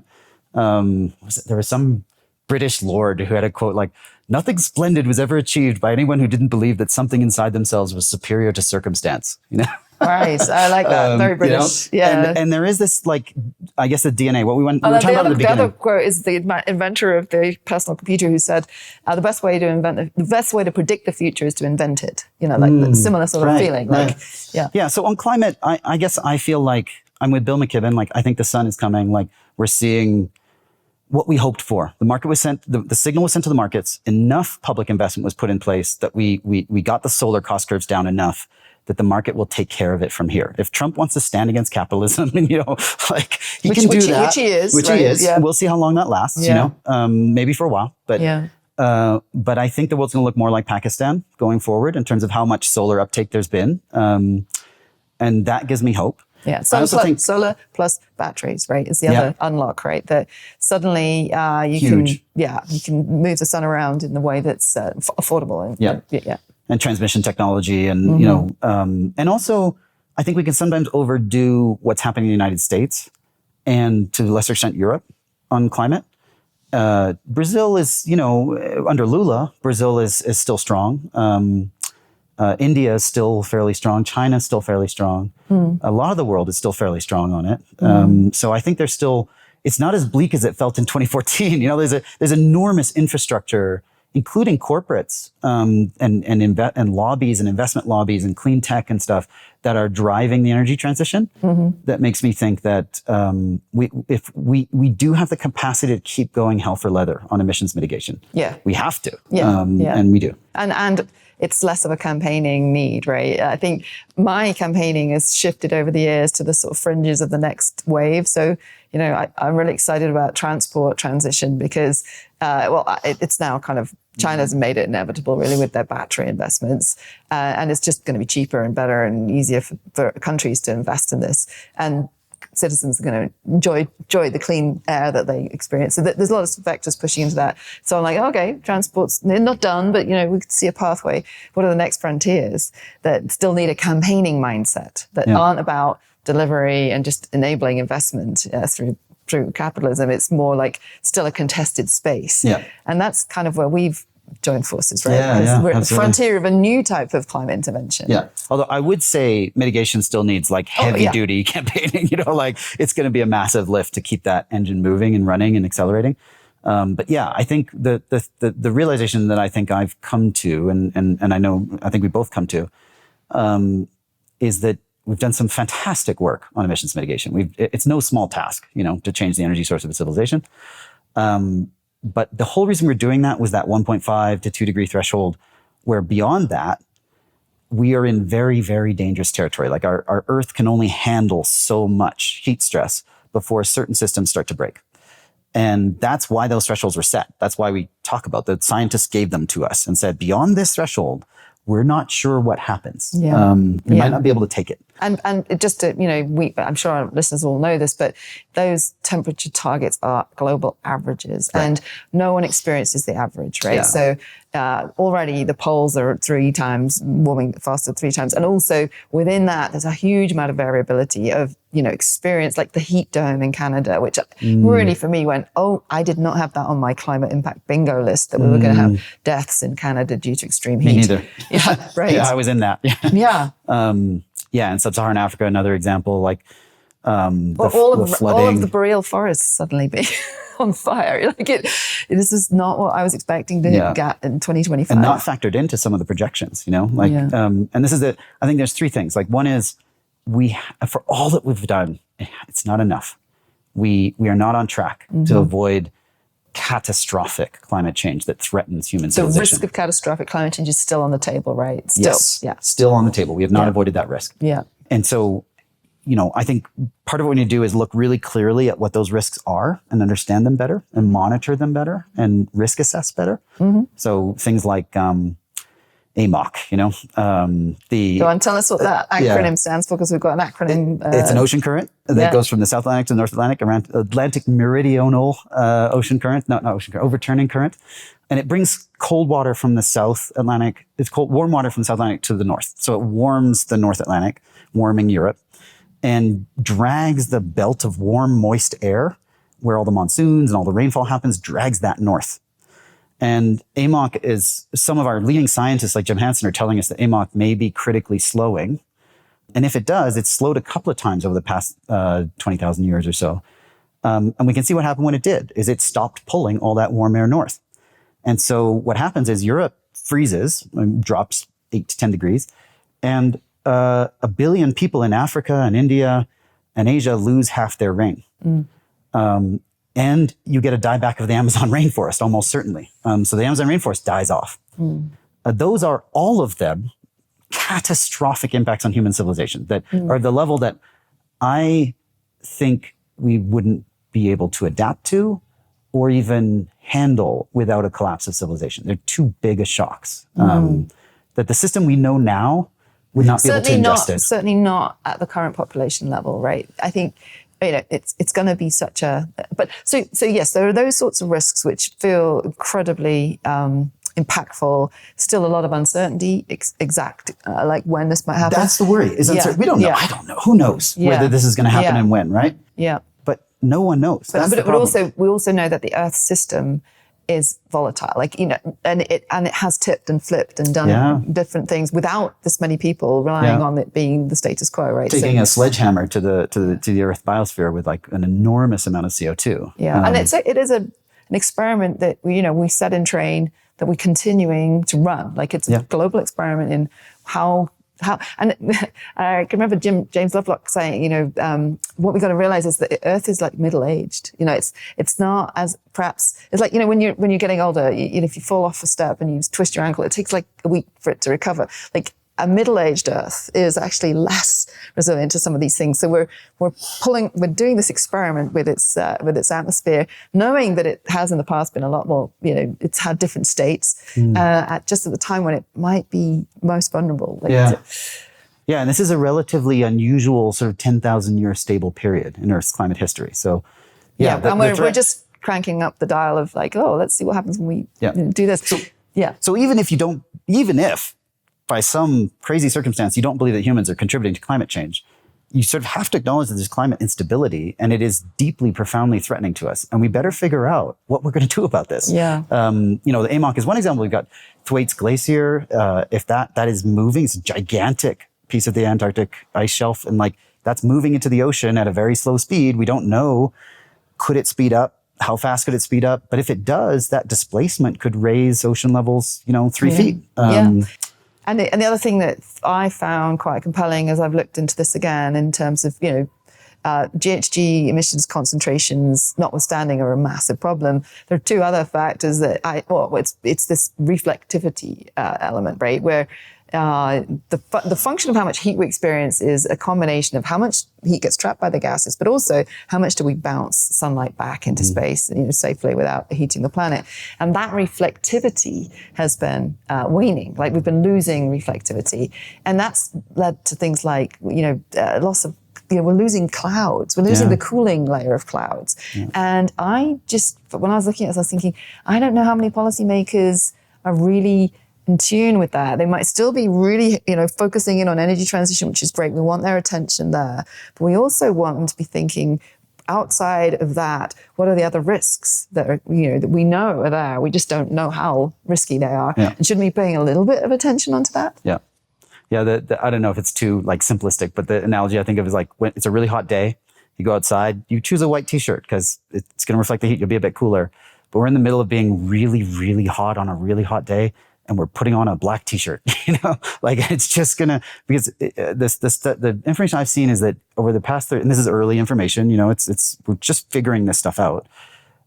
was some British lord who had a quote like, "Nothing splendid was ever achieved by anyone who didn't believe that something inside themselves was superior to circumstance." Right. I like that. Very British. Yeah. And there is this, like, I guess the DNA. What we were talking about at the beginning. The other quote is the inventor of the personal computer who said, "The best way to predict the future is to invent it." Like similar sort of feeling. Right. Like, yeah. Yeah. So on climate, I guess I feel like I'm with Bill McKibben. Like, I think the sun is coming. Like, we're seeing what we hoped for. The market was sent. The signal was sent to the markets. Enough public investment was put in place that we got the solar cost curves down enough that the market will take care of it from here. If Trump wants to stand against capitalism, and like he can do that, which he is, which right? he is. Yeah. We'll see how long that lasts. Maybe for a while, but but I think the world's going to look more like Pakistan going forward in terms of how much solar uptake there's been, and that gives me hope. Yeah, solar plus batteries, right, is the other unlock, right? That suddenly you can move the sun around in the way that's affordable. And, and transmission technology, and and also I think we can sometimes overdo what's happening in the United States and to a lesser extent Europe on climate. Brazil is, under Lula, Brazil is still strong. India is still fairly strong. China is still fairly strong. A lot of the world is still fairly strong on it. So I think there's still, it's not as bleak as it felt in 2014. There's enormous infrastructure, including corporates and lobbies and investment lobbies and clean tech and stuff that are driving the energy transition. That makes me think that we do have the capacity to keep going hell for leather on emissions mitigation. We have to, and we do. And it's less of a campaigning need, right? I think my campaigning has shifted over the years to the sort of fringes of the next wave. So, I'm really excited about transport transition because, it's now kind of, China's made it inevitable really with their battery investments. And it's just going to be cheaper and better and easier for countries to invest in this. And citizens are going to enjoy the clean air that they experience. So there's a lot of factors pushing into that. So I'm like, okay, transport's not done, but we could see a pathway. What are the next frontiers that still need a campaigning mindset that aren't about delivery and just enabling investment through capitalism? It's more like still a contested space. And that's kind of where we've joined forces, right? We're at the frontier of a new type of climate intervention. Although I would say mitigation still needs like heavy duty campaigning, like it's going to be a massive lift to keep that engine moving and running and accelerating. But I think the realization that I think I've come to, and I think we both come to, is that we've done some fantastic work on emissions mitigation. It's no small task, to change the energy source of a civilization. But the whole reason we're doing that was that 1.5 to 2 degree threshold, where beyond that, we are in very, very dangerous territory. Like our Earth can only handle so much heat stress before certain systems start to break. And that's why those thresholds were set. That's why we talk about that. Scientists gave them to us and said, beyond this threshold, we're not sure what happens. We might not be able to take it. And it just to, I'm sure our listeners all know this, but those temperature targets are global averages, and no one experiences the average, right? So already the poles are 3 times warming faster, 3 times, and also within that there's a huge amount of variability of experience, like the heat dome in Canada, which really for me went, oh, I did not have that on my climate impact bingo list, that we were going to have deaths in Canada due to extreme heat. Me neither. Yeah, right. Yeah, I was in that. Yeah. Yeah, in sub-Saharan Africa, another example, like all of flooding. the boreal forests suddenly being on fire. This is not what I was expecting to get in 2025. And not factored into some of the projections, and this is I think there's 3 things. Like, one is for all that we've done, it's not enough. We are not on track to avoid catastrophic climate change that threatens human civilization. The risk of catastrophic climate change is still on the table, right? Still, still on the table. We have not avoided that risk. Yeah. And so, I think part of what we need to do is look really clearly at what those risks are and understand them better and monitor them better and risk assess better. So things like AMOC, Go on, tell us what that acronym stands for, because we've got an acronym. It's an ocean current that goes from the South Atlantic to the North Atlantic, around Atlantic meridional ocean current, not ocean current, overturning current. And it brings cold water from the South Atlantic. It's warm water from the South Atlantic to the north. So it warms the North Atlantic, warming Europe, and drags the belt of warm, moist air where all the monsoons and all the rainfall happens, drags that north. And AMOC is, some of our leading scientists like Jim Hansen are telling us that AMOC may be critically slowing. And if it does, it's slowed a couple of times over the past 20,000 years or so. And we can see what happened when it did, is it stopped pulling all that warm air north. And so what happens is Europe freezes, drops 8 to 10 degrees, and 1 billion people in Africa and India and Asia lose half their rain. And you get a dieback of the Amazon rainforest, almost certainly. So the Amazon rainforest dies off. Those are all of them catastrophic impacts on human civilization that are the level that I think we wouldn't be able to adapt to or even handle without a collapse of civilization. They're too big a shocks. That the system we know now would not be able to ingest it. Certainly not at the current population level, right? I think it's going to be such a, but so yes, there are those sorts of risks which feel incredibly impactful. Still a lot of uncertainty, like when this might happen. That's the worry. Is uncertain. We don't know. I don't know. Who knows whether this is going to happen and when, right? Yeah. But no one knows. But also we also know that the Earth system is volatile, and it has tipped and flipped and done different things without this many people relying on it being the status quo, right? Taking a sledgehammer to the Earth biosphere with like an enormous amount of CO2. Yeah, and it is an experiment that we set in train that we're continuing to run. Like it's a global experiment in how. And I can remember James Lovelock saying, what we got to realize is that Earth is like middle-aged. It's not as perhaps, it's like, when you're getting older, if you fall off a step and you twist your ankle, it takes like a week for it to recover. Like a middle-aged Earth is actually less resilient to some of these things. So we're doing this experiment with its atmosphere, knowing that it has in the past been a lot more, it's had different states at the time when it might be most vulnerable. Yeah, and this is a relatively unusual sort of 10,000 year stable period in Earth's climate history. So and we're just cranking up the dial of like, let's see what happens when we do this. So even if by some crazy circumstance, you don't believe that humans are contributing to climate change, you sort of have to acknowledge that there's climate instability and it is deeply, profoundly threatening to us. And we better figure out what we're going to do about this. Yeah. The AMOC is one example. We've got Thwaites Glacier. If that is moving, it's a gigantic piece of the Antarctic ice shelf. And that's moving into the ocean at a very slow speed. We don't know, could it speed up? How fast could it speed up? But if it does, that displacement could raise ocean levels, 3 feet. And the other thing that I found quite compelling as I've looked into this again in terms of, GHG emissions concentrations notwithstanding are a massive problem. There are 2 other factors that it's this reflectivity element, right? Where the function of how much heat we experience is a combination of how much heat gets trapped by the gases, but also how much do we bounce sunlight back into space, safely without heating the planet. And that reflectivity has been waning. Like we've been losing reflectivity, and that's led to things like loss of. We're losing clouds. We're losing the cooling layer of clouds. Yeah. And when I was looking at this, I was thinking, I don't know how many policymakers are really in tune with that. They might still be really, focusing in on energy transition, which is great. We want their attention there. But we also want them to be thinking outside of that, what are the other risks that are, that we know are there? We just don't know how risky they are. Yeah. And shouldn't we be paying a little bit of attention onto that? Yeah. Yeah, I don't know if it's too simplistic, but the analogy I think of is like when it's a really hot day, you go outside, you choose a white t-shirt because it's going to reflect the heat. You'll be a bit cooler. But we're in the middle of being really, really hot on a really hot day, and we're putting on a black t-shirt. Like it's just gonna because the information I've seen is that over the past and this is early information. We're just figuring this stuff out.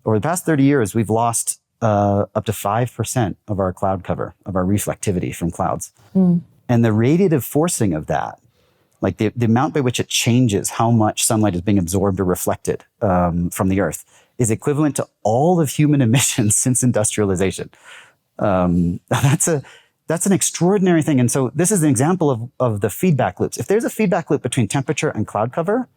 Over the past 30 years, we've lost up to 5% of our cloud cover of our reflectivity from clouds. Mm. And the radiative forcing of that, like the amount by which it changes how much sunlight is being absorbed or reflected from the earth, is equivalent to all of human emissions since industrialization. That's an extraordinary thing. And so this is an example of the feedback loops. If there's a feedback loop between temperature and cloud cover,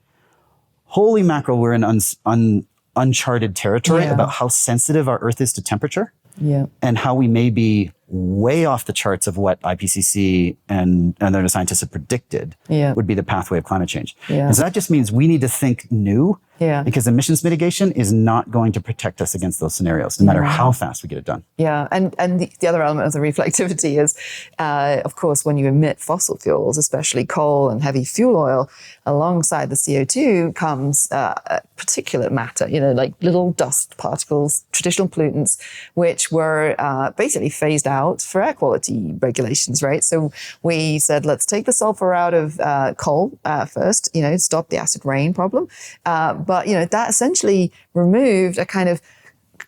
holy mackerel, we're in uncharted territory about how sensitive our Earth is to temperature. Yeah. And how we may be way off the charts of what IPCC and other scientists have predicted would be the pathway of climate change. Yeah. And so that just means we need to think new because emissions mitigation is not going to protect us against those scenarios, no matter how fast we get it done. Yeah, and the other element of the reflectivity is, of course, when you emit fossil fuels, especially coal and heavy fuel oil, alongside the CO2 comes particulate matter, like little dust particles, traditional pollutants, which were basically phased out for air quality regulations, right? So we said, let's take the sulfur out of coal first, stop the acid rain problem. But, that essentially removed a kind of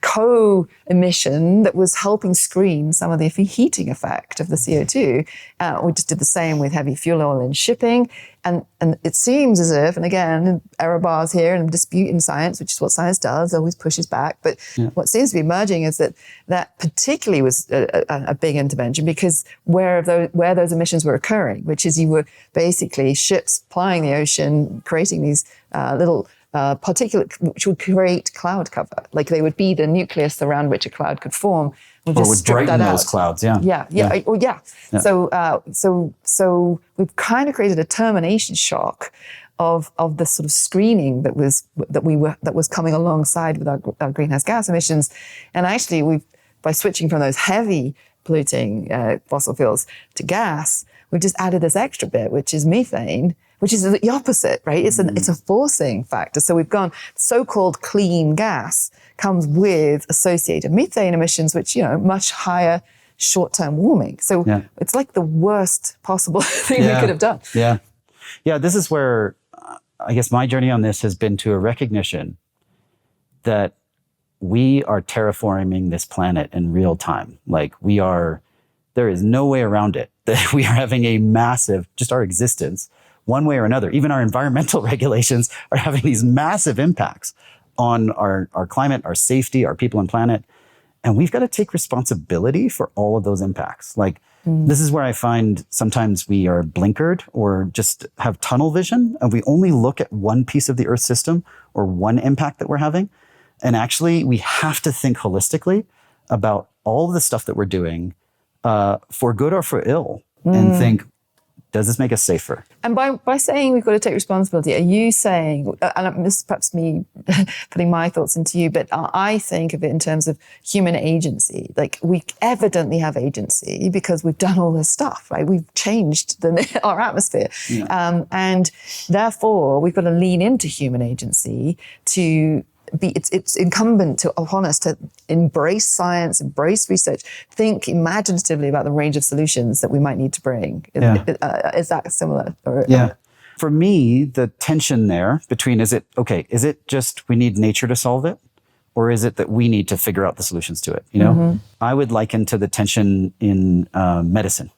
co-emission that was helping screen some of the heating effect of the CO2. We just did the same with heavy fuel oil in shipping. And it seems as if, and again, error bars here and dispute in science, which is what science does, always pushes back. But what seems to be emerging is that particularly was a big intervention because where those emissions were occurring, which is you were basically ships plying the ocean, creating these little particulate which would create cloud cover. Like they would be the nucleus around which a cloud could form. Or would brighten those clouds, Yeah. So we've kind of created a termination shock of the sort of screening that was coming alongside with our greenhouse gas emissions. And actually by switching from those heavy polluting fossil fuels to gas, we've just added this extra bit, which is methane, which is the opposite, right? It's a forcing factor. So we've gone so-called clean gas comes with associated methane emissions, which, much higher short-term warming. So it's like the worst possible thing we could have done. Yeah. Yeah. This is where I guess my journey on this has been to a recognition that we are terraforming this planet in real time. Like there is no way around it that we are having a massive, just our existence, one way or another. Even our environmental regulations are having these massive impacts on our climate, our safety, our people and planet. And we've got to take responsibility for all of those impacts. This is where I find sometimes we are blinkered or just have tunnel vision and we only look at one piece of the Earth system or one impact that we're having. And actually we have to think holistically about all of the stuff that we're doing for good or for ill and think, does this make us safer? And by saying we've got to take responsibility, are you saying, and this is perhaps me putting my thoughts into you, but I think of it in terms of human agency. Like we evidently have agency because we've done all this stuff, right? We've changed our atmosphere. Yeah. And therefore we've got to lean into human agency to it's incumbent upon us to embrace science, embrace research, think imaginatively about the range of solutions that we might need to bring. Is that similar? For me, the tension there between is it just we need nature to solve it? Or is it that we need to figure out the solutions to it? I would liken to the tension in medicine.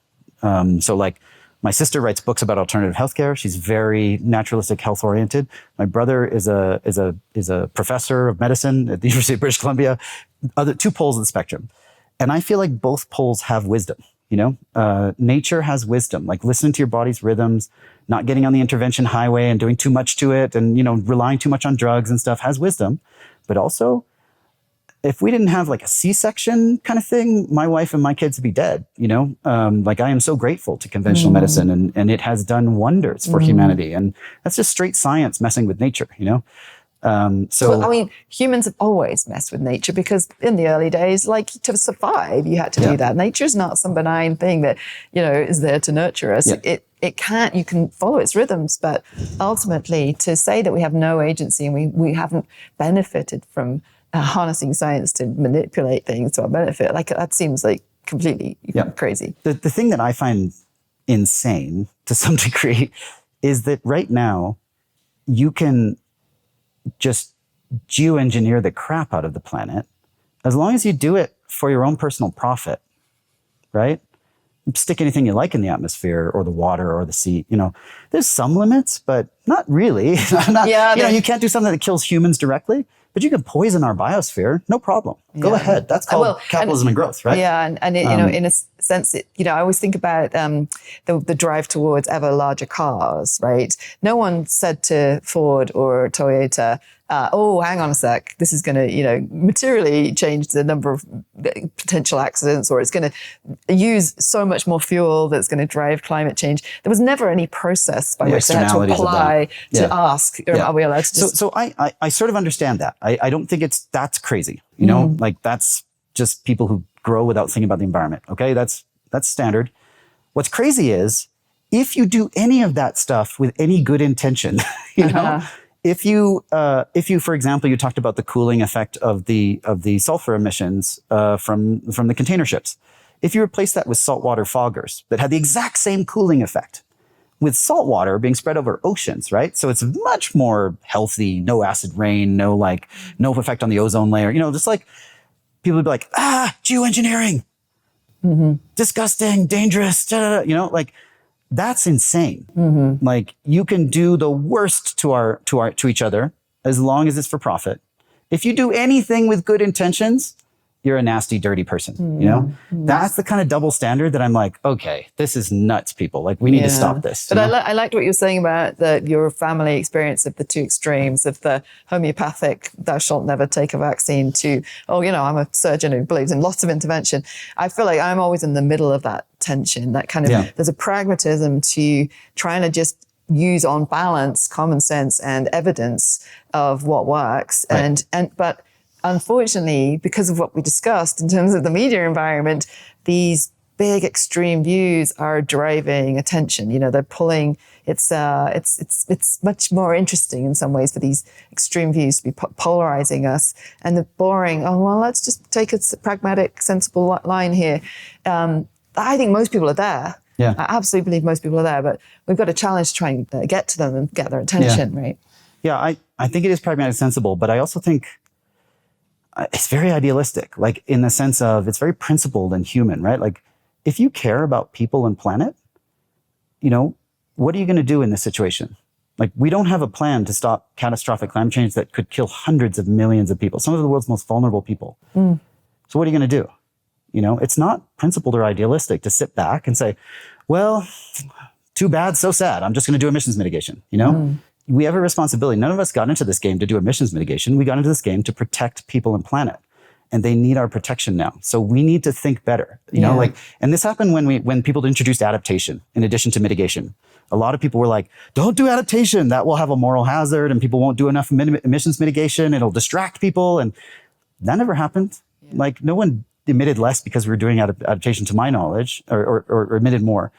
So like my sister writes books about alternative healthcare. She's very naturalistic, health oriented. My brother is a professor of medicine at the University of British Columbia. Other two poles of the spectrum. And I feel like both poles have wisdom. Nature has wisdom, like listening to your body's rhythms, not getting on the intervention highway and doing too much to it and, relying too much on drugs and stuff has wisdom. But also, if we didn't have like a C-section kind of thing, my wife and my kids would be dead, Like I am so grateful to conventional medicine and it has done wonders for humanity. And that's just straight science messing with nature, Well, I mean, humans have always messed with nature because in the early days, like to survive, you had to do that. Nature's not some benign thing that, is there to nurture us. Yeah. You can follow its rhythms, but ultimately to say that we have no agency and we haven't benefited from harnessing science to manipulate things to our benefit, like that seems like completely crazy. The thing that I find insane to some degree is that right now you can just geoengineer the crap out of the planet as long as you do it for your own personal profit, right? Stick anything you like in the atmosphere or the water or the sea. There's some limits, but not really. You can't do something that kills humans directly, but you can poison our biosphere, no problem. Go ahead. That's called capitalism and growth, right? Yeah, and in a sense, I always think about the drive towards ever larger cars, right? No one said to Ford or Toyota, hang on a sec, this is going to, materially change the number of potential accidents, or it's going to use so much more fuel that's going to drive climate change. There was never any process by which they had to apply to ask, are we allowed to just... So I sort of understand that. I don't think that's crazy, like that's just people who grow without thinking about the environment. Okay, that's standard. What's crazy is if you do any of that stuff with any good intention, if you, for example, you talked about the cooling effect of the sulfur emissions from the container ships. If you replace that with saltwater foggers that had the exact same cooling effect, with salt water being spread over oceans, right? So it's much more healthy, no acid rain, no effect on the ozone layer. Just like people would be like, geoengineering, disgusting, dangerous, like that's insane. Like you can do the worst to each other as long as it's for profit. If you do anything with good intentions, you're a nasty, dirty person. That's the kind of double standard that I'm like, okay, this is nuts, people. Like we need to stop this. But I liked what you were saying about your family experience of the two extremes of the homeopathic, thou shalt never take a vaccine to, I'm a surgeon who believes in lots of intervention. I feel like I'm always in the middle of that tension, that kind of, there's a pragmatism to trying to just use on balance, common sense and evidence of what works. Right. But unfortunately, because of what we discussed in terms of the media environment, these big extreme views are driving attention. They're pulling. It's much more interesting in some ways for these extreme views to be polarizing us, and the boring. Let's just take a pragmatic, sensible line here. I think most people are there. Yeah, I absolutely believe most people are there, but we've got a challenge to try and get to them and get their attention, right? Yeah, I think it is pragmatic, sensible, but I also think it's very idealistic, like in the sense of it's very principled and human, right? Like if you care about people and planet, what are you going to do in this situation? Like we don't have a plan to stop catastrophic climate change that could kill hundreds of millions of people, some of the world's most vulnerable people. So what are you going to do? It's not principled or idealistic to sit back and say, well, too bad, so sad. I'm just going to do emissions mitigation, We have a responsibility. None of us got into this game to do emissions mitigation. We got into this game to protect people and planet, and they need our protection now. So we need to think better, and this happened when people introduced adaptation in addition to mitigation. A lot of people were like, don't do adaptation. That will have a moral hazard and people won't do enough emissions mitigation. It'll distract people. And that never happened. Like no one emitted less because we were doing adaptation to my knowledge or emitted more.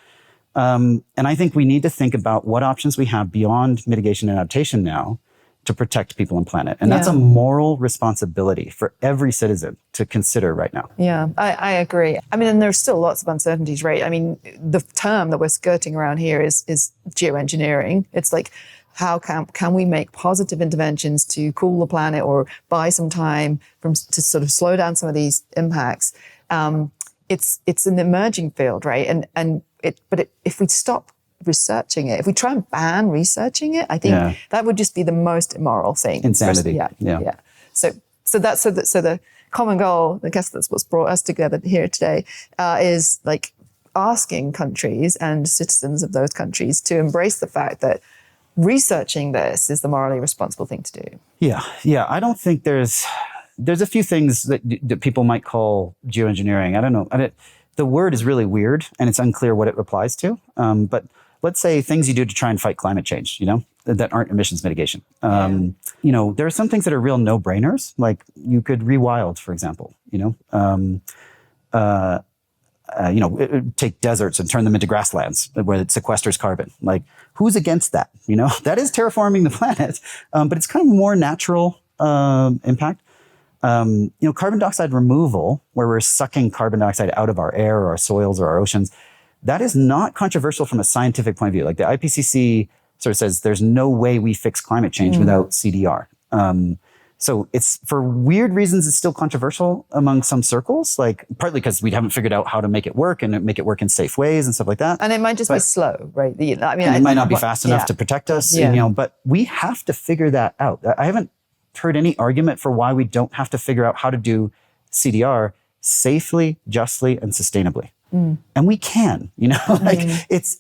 And I think we need to think about what options we have beyond mitigation and adaptation now to protect people and planet. And that's a moral responsibility for every citizen to consider right now. Yeah, I agree. I mean, and there's still lots of uncertainties, right? I mean, the term that we're skirting around here is geoengineering. It's like, how can we make positive interventions to cool the planet or buy some time to sort of slow down some of these impacts? It's an emerging field, right? And if we stop researching it, if we try and ban researching it, I think that would just be the most immoral thing. Insanity. Yeah. So the common goal, I guess that's what's brought us together here today, is like asking countries and citizens of those countries to embrace the fact that researching this is the morally responsible thing to do. Yeah. I don't think there's a few things that people might call geoengineering. I don't know. The word is really weird, and it's unclear what it applies to. But let's say things you do to try and fight climate change, that aren't emissions mitigation. There are some things that are real no-brainers, like you could rewild, for example. Take deserts and turn them into grasslands where it sequesters carbon. Like, who's against that? That is terraforming the planet, but it's kind of more natural impact. Carbon dioxide removal, where we're sucking carbon dioxide out of our air or our soils or our oceans, that is not controversial from a scientific point of view. Like the IPCC sort of says, there's no way we fix climate change without CDR. So it's, for weird reasons, it's still controversial among some circles, like partly because we haven't figured out how to make it work and make it work in safe ways and stuff like that. And it might just be slow, right? It might not be fast enough to protect us, but we have to figure that out. I haven't heard any argument for why we don't have to figure out how to do CDR safely, justly, and sustainably. And we can, it's.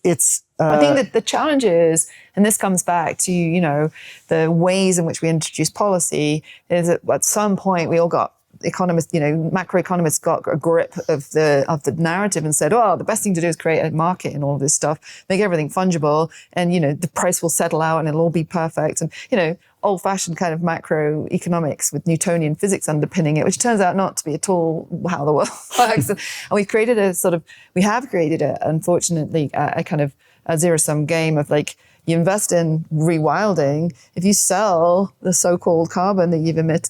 I think that the challenge is, and this comes back to, the ways in which we introduce policy, is that at some point we all got economists, macroeconomists got a grip of the narrative and said, oh, the best thing to do is create a market and all of this stuff, make everything fungible, and, the price will settle out and it'll all be perfect. And, old-fashioned kind of macroeconomics with Newtonian physics underpinning it, which turns out not to be at all how the world works. And we have created unfortunately, a kind of a zero-sum game of like, you invest in rewilding. If you sell the so-called carbon that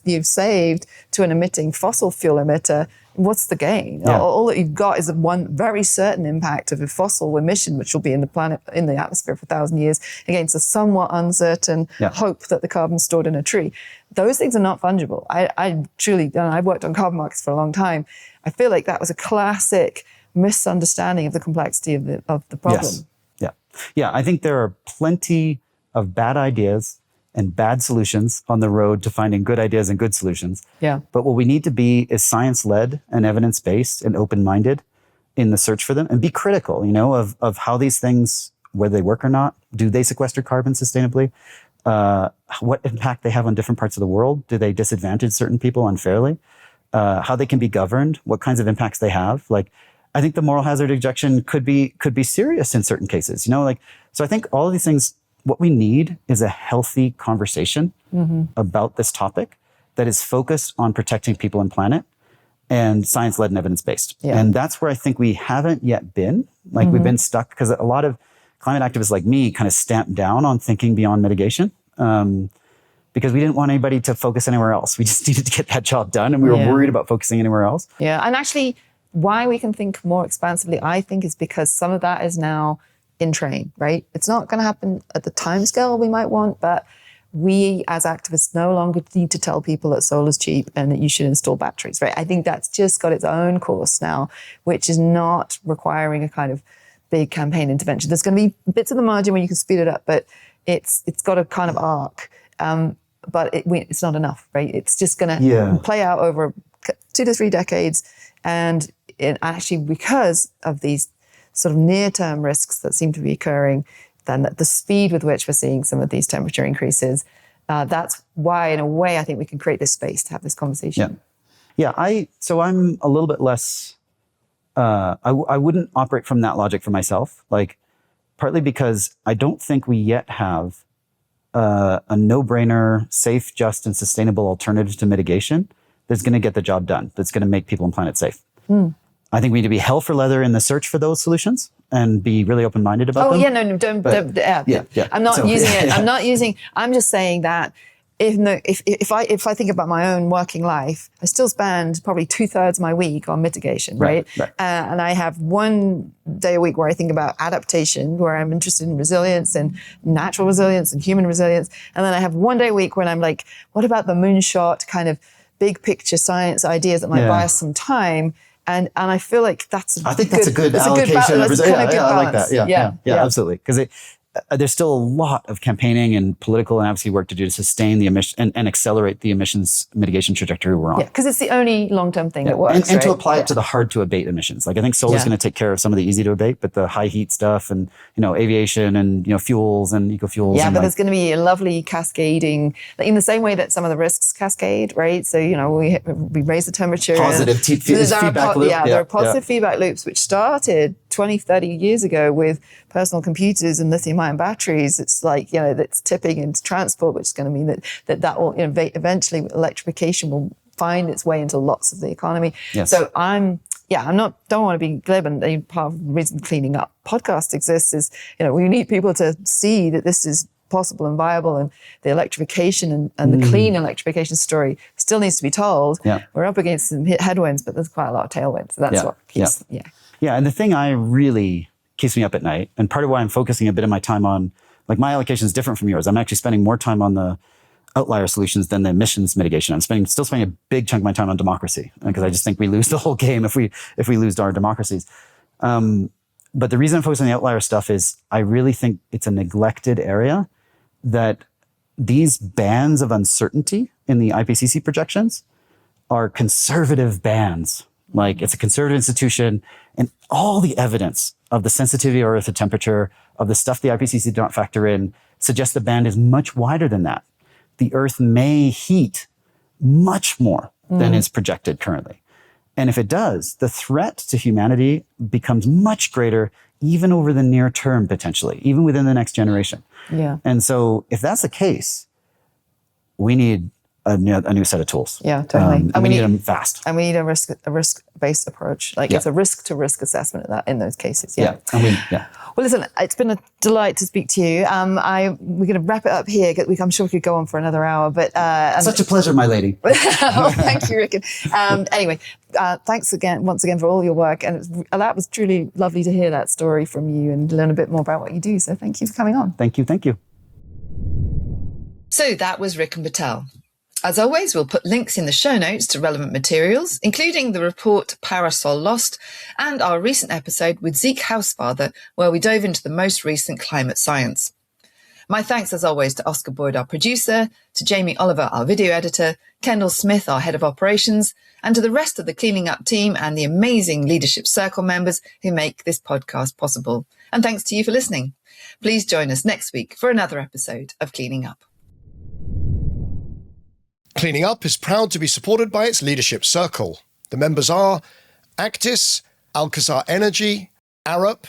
you've saved to an emitting fossil fuel emitter, what's the gain? Yeah. All that you've got is one very certain impact of a fossil emission, which will be in the atmosphere for 1,000 years, against a somewhat uncertain hope that the carbon's stored in a tree. Those things are not fungible. I truly, I've worked on carbon markets for a long time. I feel like that was a classic misunderstanding of the complexity of the problem. Yes. Yeah, I think there are plenty of bad ideas and bad solutions on the road to finding good ideas and good solutions. Yeah. But what we need to be is science-led and evidence-based and open-minded in the search for them, and be critical, of how these things, whether they work or not. Do they sequester carbon sustainably? What impact they have on different parts of the world? Do they disadvantage certain people unfairly? How they can be governed? What kinds of impacts they have? Like, I think the moral hazard injection could be serious in certain cases, so I think all of these things, what we need is a healthy conversation about this topic that is focused on protecting people and planet and science-led and evidence-based. Yeah. And that's where I think we haven't yet been. We've been stuck because a lot of climate activists like me kind of stamped down on thinking beyond mitigation because we didn't want anybody to focus anywhere else. We just needed to get that job done, and we were worried about focusing anywhere else. Yeah, and actually, why we can think more expansively, I think, is because some of that is now in train, right? It's not going to happen at the timescale we might want, but we as activists no longer need to tell people that solar's cheap and that you should install batteries, right? I think that's just got its own course now, which is not requiring a kind of big campaign intervention. There's going to be bits of the margin where you can speed it up, but it's got a kind of arc. But it's not enough, right? It's just going to play out over 2 to 3 decades. And actually, because of these sort of near-term risks that seem to be occurring, then the speed with which we're seeing some of these temperature increases, that's why, in a way, I think we can create this space to have this conversation. So I'm a little bit less, I wouldn't operate from that logic for myself, partly because I don't think we yet have a no-brainer, safe, just, and sustainable alternative to mitigation that's going to get the job done, that's going to make people and planet safe. I think we need to be hell for leather in the search for those solutions and be really open-minded about them. I'm not using it. I'm just saying that if I think about my own working life, I still spend probably 2/3 of my week on mitigation, right? And I have one day a week where I think about adaptation, where I'm interested in resilience and natural resilience and human resilience. And then I have one day a week when I'm like, what about the moonshot kind of big picture science ideas that might buy us some time? I feel like that's I think that's a good allocation. I like that. Yeah, absolutely. Because there's still a lot of campaigning and political and advocacy work to do to sustain the emission and accelerate the emissions mitigation trajectory we're on. Yeah, because it's the only long-term thing that works. And to apply it to the hard to abate emissions. Like I think solar is going to take care of some of the easy to abate, but the high heat stuff and, aviation and, fuels and eco-fuels. Yeah, and but there's going to be a lovely cascading, in the same way that some of the risks cascade, right? So, we raise the temperature. Positive feedback loop. There are positive feedback loops, which started 20, 30 years ago with personal computers and lithium-ion batteries. It's like, that's tipping into transport, which is going to mean that will, eventually electrification will find its way into lots of the economy. Yes. So don't want to be glib, and part of the reason Cleaning Up podcast exists is, we need people to see that this is possible and viable, and the electrification and the clean electrification story still needs to be told. Yeah. We're up against some headwinds, but there's quite a lot of tailwinds. So that's what keeps, Yeah, and the thing I really keeps me up at night, and part of why I'm focusing a bit of my time on, like my allocation is different from yours. I'm actually spending more time on the outlier solutions than the emissions mitigation. I'm still spending a big chunk of my time on democracy, because I just think we lose the whole game if we lose our democracies. But the reason I'm focusing on the outlier stuff is I really think it's a neglected area, that these bands of uncertainty in the IPCC projections are conservative bands. Like it's a conservative institution, and all the evidence of the sensitivity of Earth to temperature, of the stuff the IPCC did not factor in, suggests the band is much wider than that. The Earth may heat much more than is projected currently. And if it does, the threat to humanity becomes much greater, even over the near term, potentially, even within the next generation. Yeah. And so if that's the case, we need a new set of tools. Yeah, totally. And we need them fast. And we need a risk-based approach. It's a risk-to-risk assessment in those cases. Yeah. Well, listen, it's been a delight to speak to you. We're going to wrap it up here. I'm sure we could go on for another hour, but such a pleasure, my lady. Oh, thank you, Ricken. Anyway, thanks once again for all your work, and that was truly lovely to hear that story from you and learn a bit more about what you do. So thank you for coming on. Thank you. So that was Ricken Patel. As always, we'll put links in the show notes to relevant materials, including the report Parasol Lost and our recent episode with Zeke Housefather, where we dove into the most recent climate science. My thanks, as always, to Oscar Boyd, our producer, to Jamie Oliver, our video editor, Kendall Smith, our head of operations, and to the rest of the Cleaning Up team and the amazing Leadership Circle members who make this podcast possible. And thanks to you for listening. Please join us next week for another episode of Cleaning Up. Cleaning Up is proud to be supported by its Leadership Circle. The members are Actis, Alcazar Energy, Arup,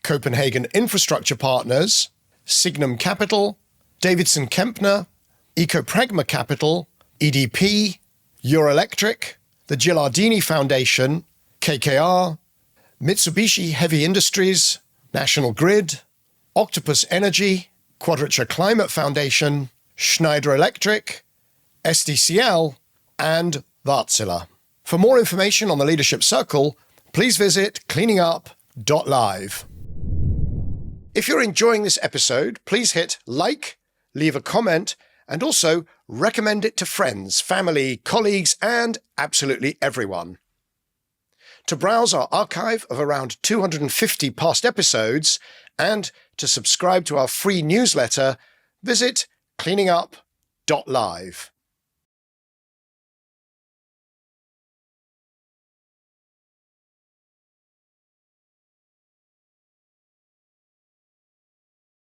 Copenhagen Infrastructure Partners, Signum Capital, Davidson Kempner, Ecopragma Capital, EDP, Euroelectric, the Gilardini Foundation, KKR, Mitsubishi Heavy Industries, National Grid, Octopus Energy, Quadrature Climate Foundation, Schneider Electric, SDCL, and Wärtsilä. For more information on the Leadership Circle, please visit cleaningup.live. If you're enjoying this episode, please hit like, leave a comment, and also recommend it to friends, family, colleagues, and absolutely everyone. To browse our archive of around 250 past episodes and to subscribe to our free newsletter, visit cleaningup.live.